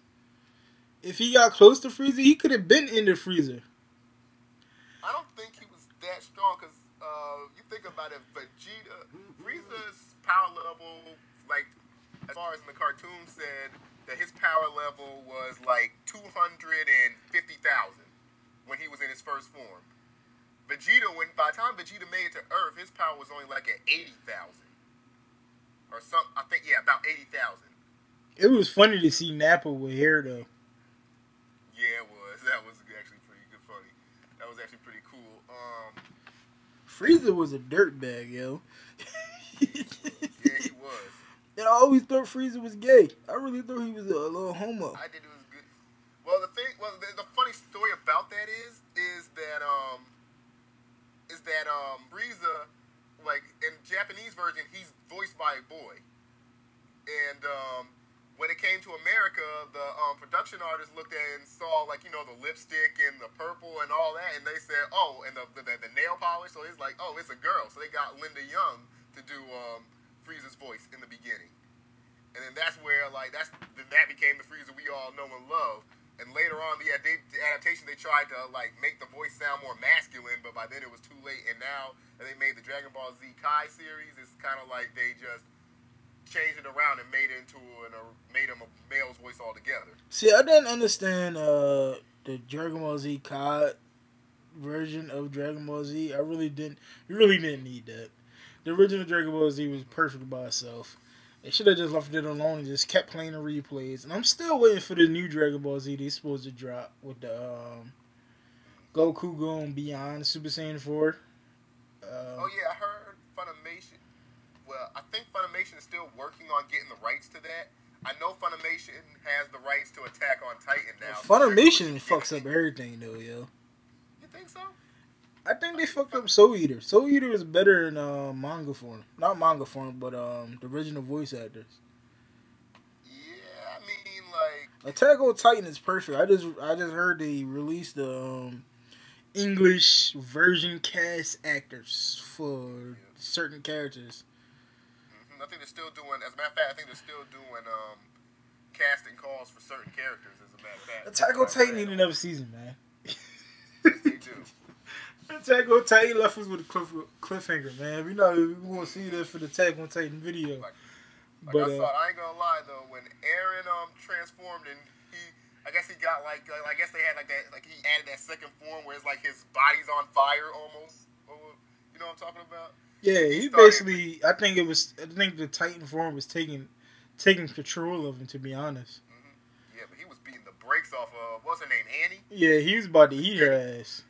A: If he got close to Frieza, he could have been into Frieza.
B: I don't think he was that strong, because you think about it, Frieza's power level, like, as far as in the cartoon said, that his power level was like 250,000 when he was in his first form. Vegeta, by the time Vegeta made it to Earth, his power was only like at 80,000. Or something, I think, about 80,000.
A: It was funny to see Nappa with hair, though.
B: Yeah, it was. That was actually pretty good, funny. That was actually pretty cool.
A: Frieza was a dirtbag, yo.
B: Yeah, he was.
A: And I always thought Frieza was gay. I really thought he was a little homo.
B: I did. It was good. Well, the funny story about that is that Frieza, like, in Japanese version, he's voiced by a boy. And when it came to America, the production artists looked at it and saw, like, the lipstick and the purple and all that, and they said, oh, and the nail polish, so it's like, oh, it's a girl. So they got Linda Young to do Frieza's voice in the beginning. And then that's where, like, that became the Frieza we all know and love. And later on, the adaptation, they tried to, like, make the voice sound more masculine, but by then it was too late. And now that they made the Dragon Ball Z Kai series, it's kind of like they just changed it around and made it made him a male's voice altogether.
A: See, I didn't understand the Dragon Ball Z Kai version of Dragon Ball Z. I really didn't. You really didn't need that. The original Dragon Ball Z was perfect by itself. They should have just left it alone and just kept playing the replays. And I'm still waiting for the new Dragon Ball Z they're supposed to drop with the Goku going beyond Super Saiyan 4.
B: Oh yeah, I heard Funimation. Well, I think Funimation is still working on getting the rights to that. I know Funimation has the rights to Attack on Titan now.
A: Funimation fucks up everything though, yo.
B: You think so?
A: I think they fucked up Soul Eater. Soul Eater is better in manga form. Not manga form, but the original voice actors.
B: Yeah, I mean, like,
A: Attack on Titan is perfect. I just heard they released the English version cast actors for certain characters.
B: I think they're still doing. As a matter of fact, I think they're still doing casting calls for certain characters. As a matter of fact,
A: Attack on Titan need another season, man.
B: Yes, they do.
A: Attack on Titan left us with a cliffhanger, man. We know we want to see that for the Attack on Titan video.
B: Like
A: but
B: I ain't gonna lie though, when Eren transformed and I guess he got I guess they had like that, like he added that second form where it's like his body's on fire almost. You know what I'm talking about?
A: Yeah, he basically. I think the Titan form was taking control of him. To be honest.
B: Mm-hmm. Yeah, but he was beating the brakes off of what's her name, Annie.
A: Yeah, he was about to eat her ass.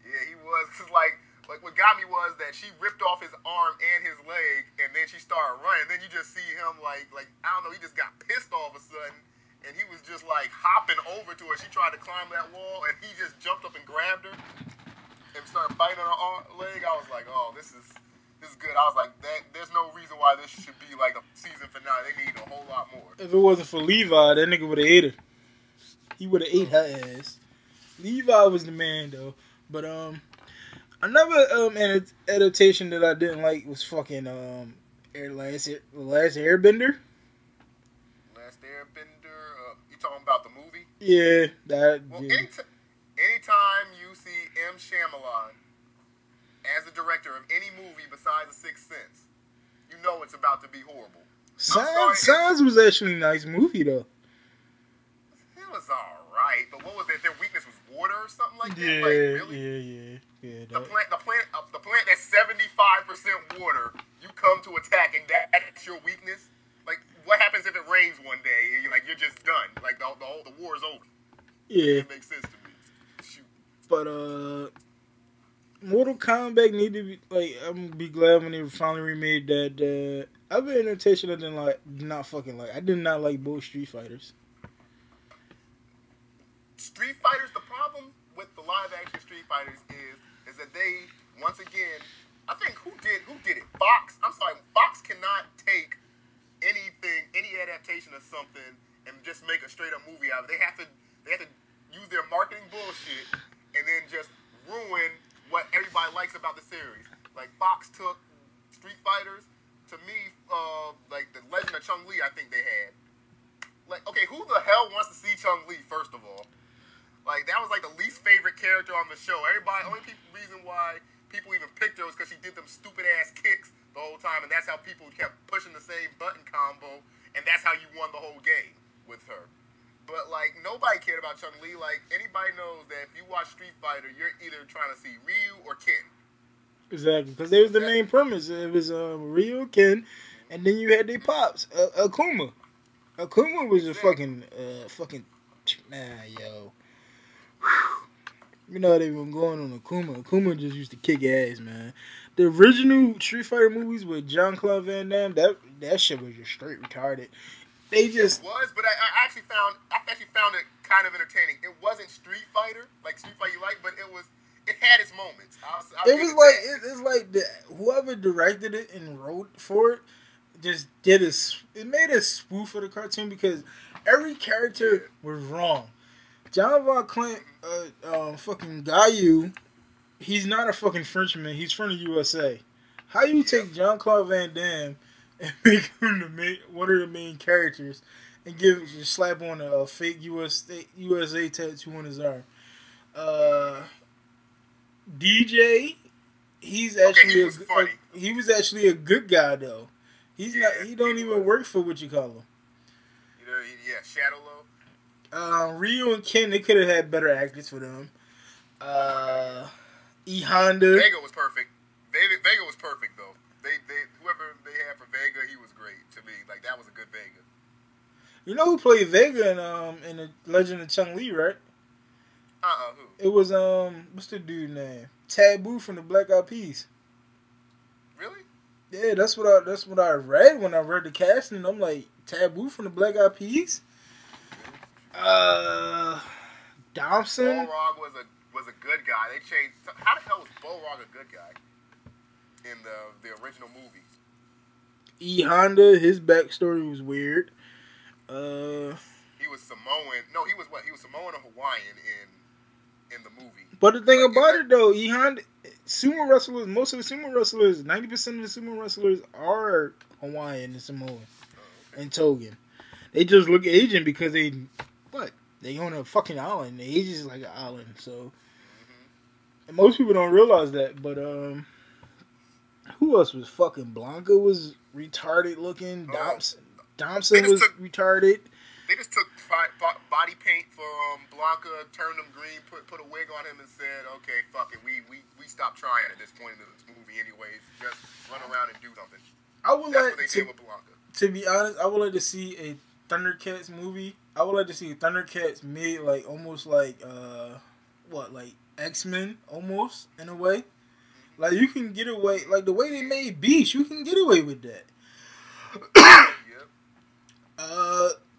B: Yeah, he was. Cause like what got me was that she ripped off his arm and his leg, and then she started running. Then you just see him like I don't know. He just got pissed all of a sudden, and he was just like hopping over to her. She tried to climb that wall, and he just jumped up and grabbed her and started biting her leg. I was like, oh, this is good. I was like, there's no reason why this should be like a season finale. They need a whole lot more.
A: If it wasn't for Levi, that nigga would have ate her. He would have ate her ass. Levi was the man though. But another adaptation that I didn't like was fucking Last Airbender.
B: Last Airbender. You talking about the movie?
A: Yeah, that.
B: Well,
A: yeah.
B: Anytime you see M. Shyamalan as the director of any movie besides The Sixth Sense, you know it's about to be horrible.
A: Signs was actually a nice movie though.
B: It was alright, but what was it? Their weakness was water or something like that?
A: Yeah,
B: like, really?
A: Yeah.
B: The plant that's 75% water, you come to attack and that's your weakness? Like, what happens if it rains one day? And you're just done. Like the war is over.
A: Yeah.
B: It makes sense to me. Shoot.
A: But Mortal Kombat need to be like. I'm gonna be glad when they finally remade that. I've been in intention of not fucking like. I did not like both Street Fighters.
B: Street Fighters. The problem with the live action Street Fighters is that they once again. I think who did it? Fox. I'm sorry. Fox cannot take any adaptation of something and just make a straight up movie out of it. They have to use their marketing bullshit and then just ruin what everybody likes about the series. Like Fox took Street Fighters. To me, like the Legend of Chun-Li, I think they had. Like, okay, who the hell wants to see Chun-Li? First of all, like that was like the least favorite character on the show. Reason why people even picked her was because she did them stupid ass kicks the whole time, and that's how people kept pushing the same button combo, and that's how you won the whole game with her. But like nobody cared about Chun-Li. Like anybody knows that if you watch Street Fighter, you're either trying to see Ryu or Ken.
A: Exactly, because they was the main premise. It was Ryu, Ken, and then you had their pops, Akuma. Akuma was a fucking yo. You know they been going on Akuma. Akuma just used to kick ass, man. The original Street Fighter movies with Jean-Claude Van Damme, that shit was just straight retarded. They just
B: it was, but I actually found it kind of entertaining. It wasn't Street Fighter like Street Fighter you like, but it had its moments.
A: It's like whoever directed it and wrote for it just did it made a spoof of the cartoon because every character was wrong. John Von Clint, fucking Gayu, he's not a fucking Frenchman. He's from the USA. How you take Jean-Claude Van Damme and make him one of the main characters and just slap on a fake USA tattoo on his arm? DJ, he was actually a good guy though. He don't even work for what you call him.
B: Shadow Low.
A: Ryu and Ken, they could have had better actors for them. E Honda.
B: Vega was perfect. Vega was perfect though. Whoever they had for Vega, he was great to me. Like that was a good Vega.
A: You know who played Vega in the Legend of Chun-Li, right?
B: Who?
A: It was what's the dude name? Taboo from the Black Eyed Peas.
B: Really?
A: Yeah, that's what I read when I read the casting. I'm like, Taboo from the Black Eyed Peas. Dobson.
B: Balrog was a good guy. They changed. How the hell was Balrog a good guy in the original movie?
A: E Honda, his backstory was weird.
B: He was Samoan. No, he was what? He was Samoan or Hawaiian in the movie.
A: But the thing about it though, E Honda, sumo wrestlers, most of the sumo wrestlers, 90% of the sumo wrestlers are Hawaiian and Samoan and Togan. They just look Asian because they own a fucking island. The Asians like an island, so and most people don't realize that. But who else was fucking Blanca was retarded looking. Dobson was retarded.
B: They just took body paint for Blanca, turned him green, put a wig on him, and said, "Okay, fuck it, we stopped trying at this point in this movie, anyways. Just run around and do something." That's what they did with Blanca.
A: To be honest, I would like to see a Thundercats movie. I would like to see Thundercats made like almost like like X-Men almost in a way. Like you can get away like the way they made Beast, you can get away with that.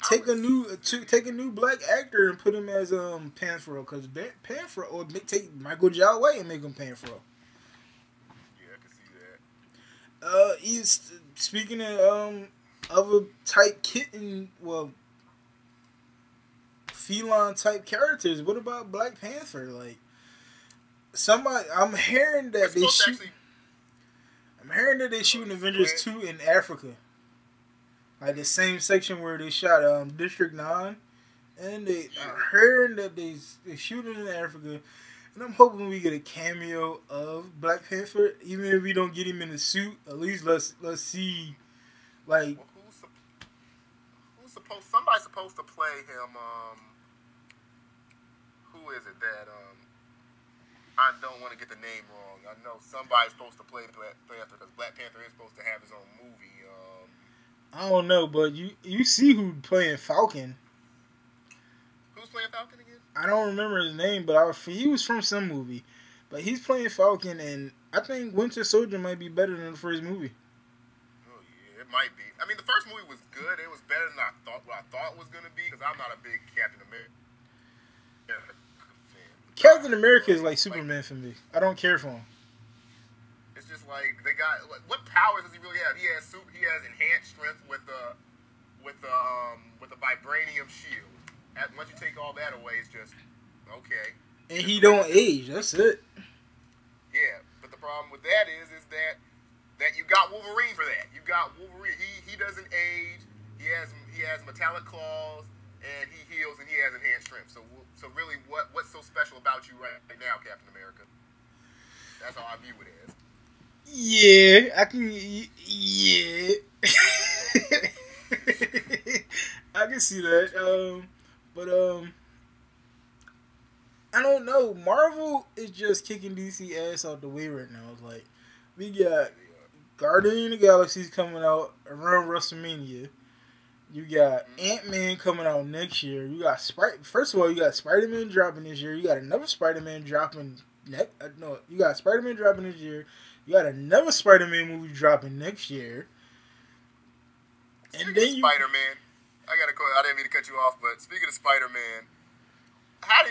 A: Take a new black actor and put him as Panthro, because Panthro, or take Michael Jai White and make him Panthro.
B: Yeah, I can see that.
A: He's speaking of a type kitten, feline type characters. What about Black Panther? Like I'm hearing that they shoot. I'm hearing that they shooting Avengers 2 in Africa. Like the same section where they shot District 9. And I'm hearing that they shooting in Africa. And I'm hoping we get a cameo of Black Panther. Even if we don't get him in a suit, at least let's see. Like,
B: somebody's supposed to play him. Who is it that I don't want to get the name wrong. I know somebody's supposed to play Black Panther because Black Panther is supposed to have his own movie.
A: I I don't know, but you see who playing Falcon.
B: Who's playing Falcon again?
A: I don't remember his name, but he was from some movie. But he's playing Falcon, and I think Winter Soldier might be better than the first movie.
B: Oh yeah, it might be. I mean, the first movie was good. It was better than what I thought it was gonna be. Because I'm not a big Captain America fan.
A: Captain America is like Superman for me. I don't care for him.
B: It's just like they got what powers does he really have? He has enhanced strength with the vibranium shield. Once you take all that away, it's just okay.
A: And he don't age. That's it.
B: Yeah, but the problem with that is that you got Wolverine for that. You got Wolverine. He doesn't age. He has metallic claws, and he heals, and he has enhanced strength. So really, what's so special about you right now, Captain America? That's how I view it as.
A: Yeah, I can. Yeah, I can see that. But I don't know. Marvel is just kicking DC ass out the way right now. It's like we got Guardian of the Galaxy's coming out around WrestleMania. You got Ant-Man coming out next year. You got First of all, you got Spider-Man dropping this year. You got another Spider-Man dropping you got Spider-Man dropping this year. You got another Spider-Man movie dropping next year.
B: And then Spider-Man, I didn't mean to cut you off, but speaking of Spider-Man, how do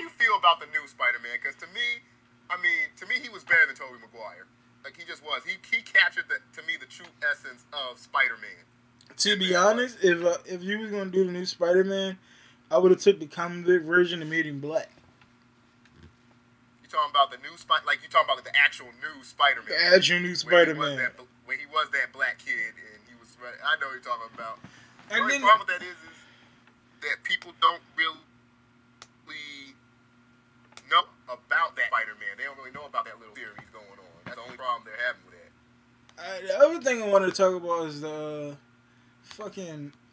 B: you feel about the new Spider-Man? Because to me, he was better than Tobey Maguire. Like he just was. He captured to me the true essence of Spider-Man.
A: To be honest, if you was gonna do the new Spider-Man, I would have took the comic book version and made him black.
B: You talking about the new Like you talking about the actual new Spider-Man?
A: The actual new Spider-Man.
B: Where he was that black kid, and he was. I know what you're talking about.
A: And
B: the only problem with that is that people don't really know about that Spider-Man. They don't really know about that little series going on. That's the only problem they're having with that.
A: The other thing I want to talk about is I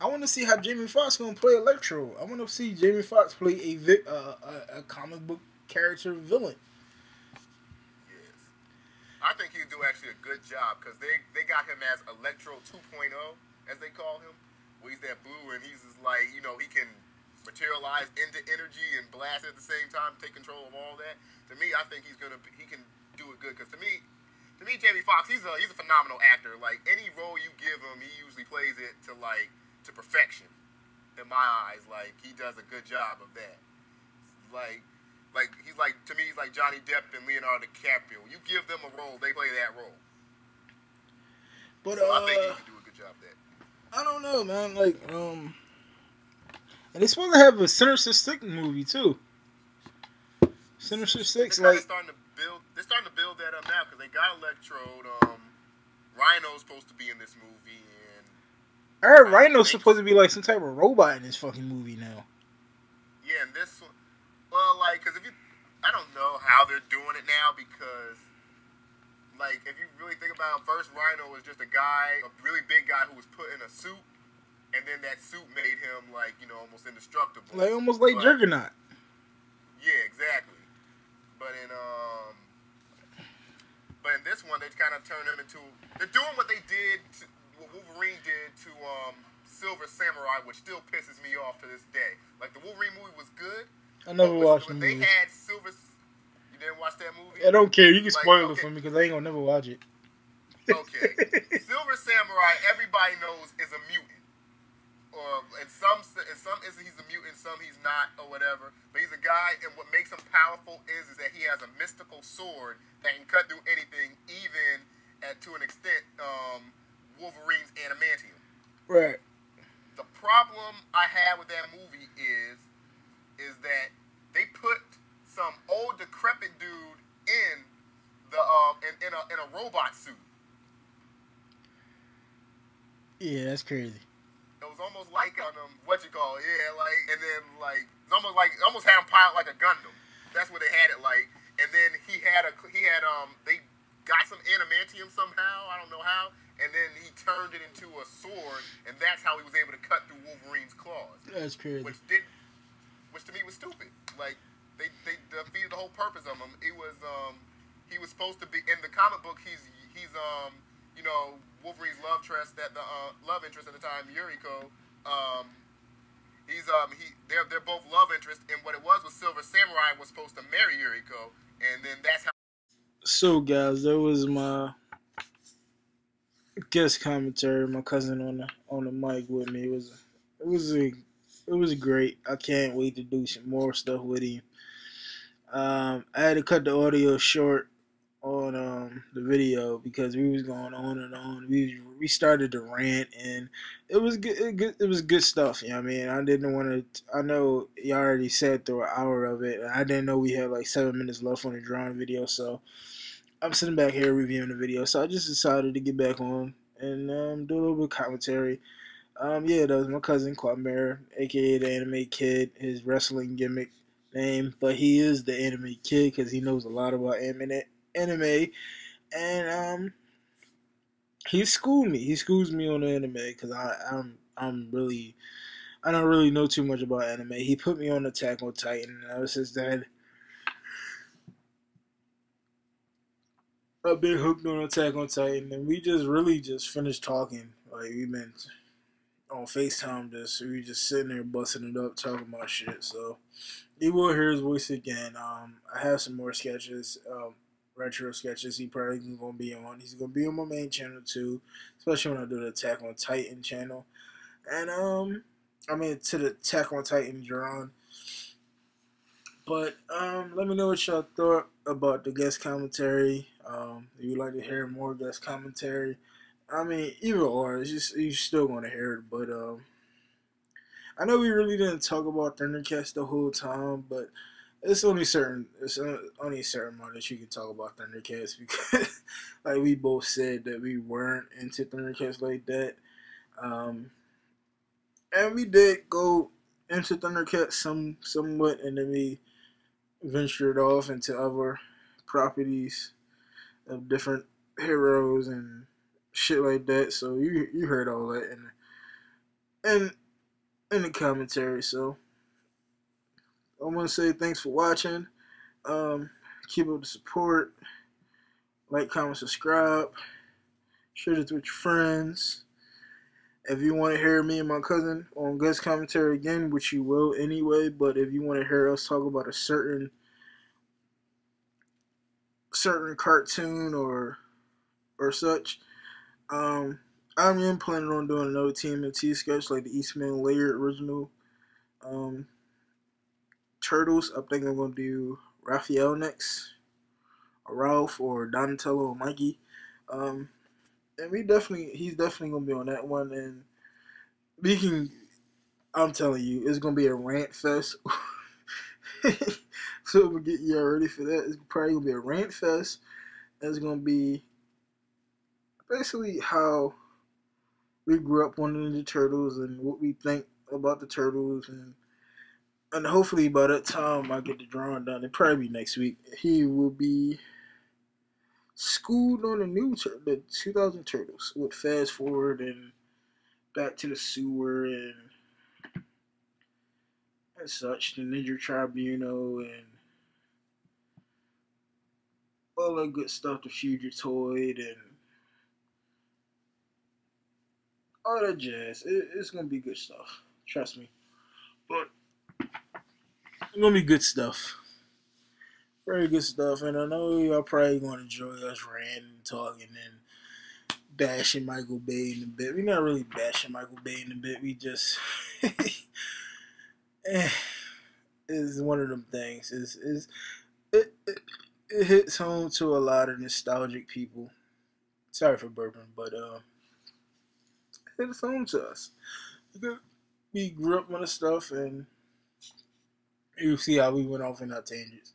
A: want to see how Jamie Foxx gonna play Electro. I want to see Jamie Foxx play a comic book character villain.
B: Yes, I think he'll do actually a good job because they got him as Electro 2.0, as they call him. Where he's that blue and he's just like he can materialize into energy and blast at the same time, take control of all that. To me, I think he can do it good because to me, Jamie Foxx, he's a phenomenal actor. Like any role you give him, he usually plays it to perfection. In my eyes, like he does a good job of that. He's like Johnny Depp and Leonardo DiCaprio. You give them a role, they play that role.
A: But
B: so I think he can do a good job of that.
A: I don't know, man. And they're supposed to have a Sinister Six movie too. Sinister Six,
B: they're starting to build that up now because they got Electrode. Rhino's supposed to be in this movie, and
A: I heard Rhino's supposed to be like some type of robot in this fucking movie now.
B: Yeah, and this one, because I don't know how they're doing it now because, if you really think about it, first Rhino was just a really big guy who was put in a suit, and then that suit made him almost indestructible,
A: almost like Juggernaut.
B: Yeah, exactly. But in this one, they kind of turned him into. They're doing what Wolverine did to Silver Samurai, which still pisses me off to this day. Like the Wolverine movie was good.
A: I never watched the movie.
B: They had Silver. You didn't watch that movie?
A: I don't care. You can spoil it for me because I ain't gonna never watch it.
B: Okay, Silver Samurai, everybody knows is a mutant. In some instances he's a mutant, some he's not, or whatever. But he's a guy, and what makes him powerful is that he has a mystical sword that can cut through anything, even to an extent, Wolverine's adamantium.
A: Right.
B: The problem I have with that movie is that they put some old decrepit dude in a robot suit.
A: Yeah, that's crazy.
B: It was almost like it's almost had him pilot like a Gundam. That's what they had it like. And then they got some adamantium somehow, I don't know how, and then he turned it into a sword, and that's how he was able to cut through Wolverine's claws.
A: That's crazy.
B: Which to me was stupid. Like they defeated the whole purpose of him. He was supposed to be in the comic book. He's Wolverine's love interest at the time, Yuriko. They're both love interest, and what it was Silver Samurai was supposed to marry Yuriko, and then that's how.
A: So guys, that was my guest commentary. My cousin on the mic with me. It was great. I can't wait to do some more stuff with him. I had to cut the audio short on the video because we was going on and on. We started to rant, and it was good. It was good stuff. You know what I mean? I didn't want to. I know you already said through an hour of it. I didn't know we had like 7 minutes left on the drawing video, so I'm sitting back here reviewing the video. So I just decided to get back on and do a little bit of commentary. Yeah, that was my cousin Kwamera, aka the Anime Kid. His wrestling gimmick name, but he is the Anime Kid because he knows a lot about anime, and he schooled me. He schools me on the anime because I'm really I don't really know too much about anime. He put me on Attack on Titan, and ever since then I've been hooked on Attack on Titan, and we just really just finished talking. Like we've been on FaceTime, we just sitting there busting it up, talking about shit. So you will hear his voice again. I have some more sketches, retro sketches. He probably gonna be on. He's gonna be on my main channel too, especially when I do the Attack on Titan channel. And I mean to the Attack on Titan drawn. But let me know what y'all thought about the guest commentary. If you'd like to hear more guest commentary, I mean either or, it's just you still gonna hear it. But I know we really didn't talk about Thundercats the whole time, but it's only a certain amount that you can talk about Thundercats because, like we both said, that we weren't into Thundercats like that, um, and we did go into Thundercats somewhat, and then we ventured off into other properties of different heroes and shit like that. So you heard all that in the commentary. So I want to say thanks for watching. Keep up the support. Like, comment, subscribe. Share this with your friends. If you want to hear me and my cousin on guest commentary again, which you will anyway, but if you want to hear us talk about a certain cartoon or such, I'm planning on doing another TMNT sketch like the Eastman Layer original Turtles. I think I'm gonna do Raphael next, or Ralph, or Donatello, or Mikey. And he's definitely gonna be on that one. And we can, I'm telling you, it's gonna be a rant fest. So we'll get y'all ready for that. It's probably gonna be a rant fest. It's gonna be basically how we grew up on the Ninja Turtles and what we think about the Turtles, and hopefully by that time I get the drawing done. It'll probably be next week. He will be schooled on the 2000 Turtles with Fast Forward and Back to the Sewer and such, the Ninja Tribunal and all that good stuff, the Fugitoid and all that jazz. It's gonna be good stuff. Trust me. But it's gonna be good stuff. Very good stuff. And I know y'all probably gonna enjoy us ranting and talking and bashing Michael Bay in a bit. We're not really bashing Michael Bay in a bit. We just it's one of them things. It hits home to a lot of nostalgic people. Sorry for burping, but it hits home to us. We grew up on the stuff, and you see how we went off in our tangents.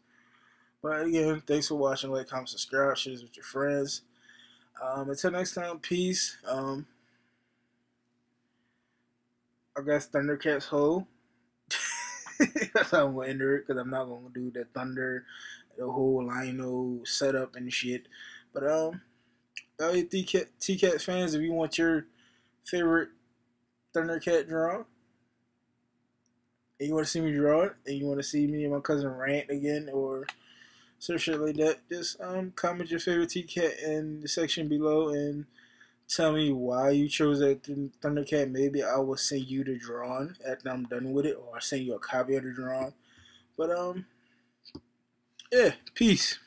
A: But again, thanks for watching. Like, comment, subscribe, share this with your friends. Until next time, peace. I guess Thundercats Ho. That's how I'm gonna enter it, because I'm not gonna do the Thunder, the whole Lino setup and shit. But all you T-Cat fans, if you want your favorite Thundercat draw, and you want to see me draw it, and you want to see me and my cousin rant again, or some shit like that, just comment your favorite T-Cat in the section below, and tell me why you chose that Thundercat. Maybe I will send you the drawing after I'm done with it, or I'll send you a copy of the drawing. But yeah, peace.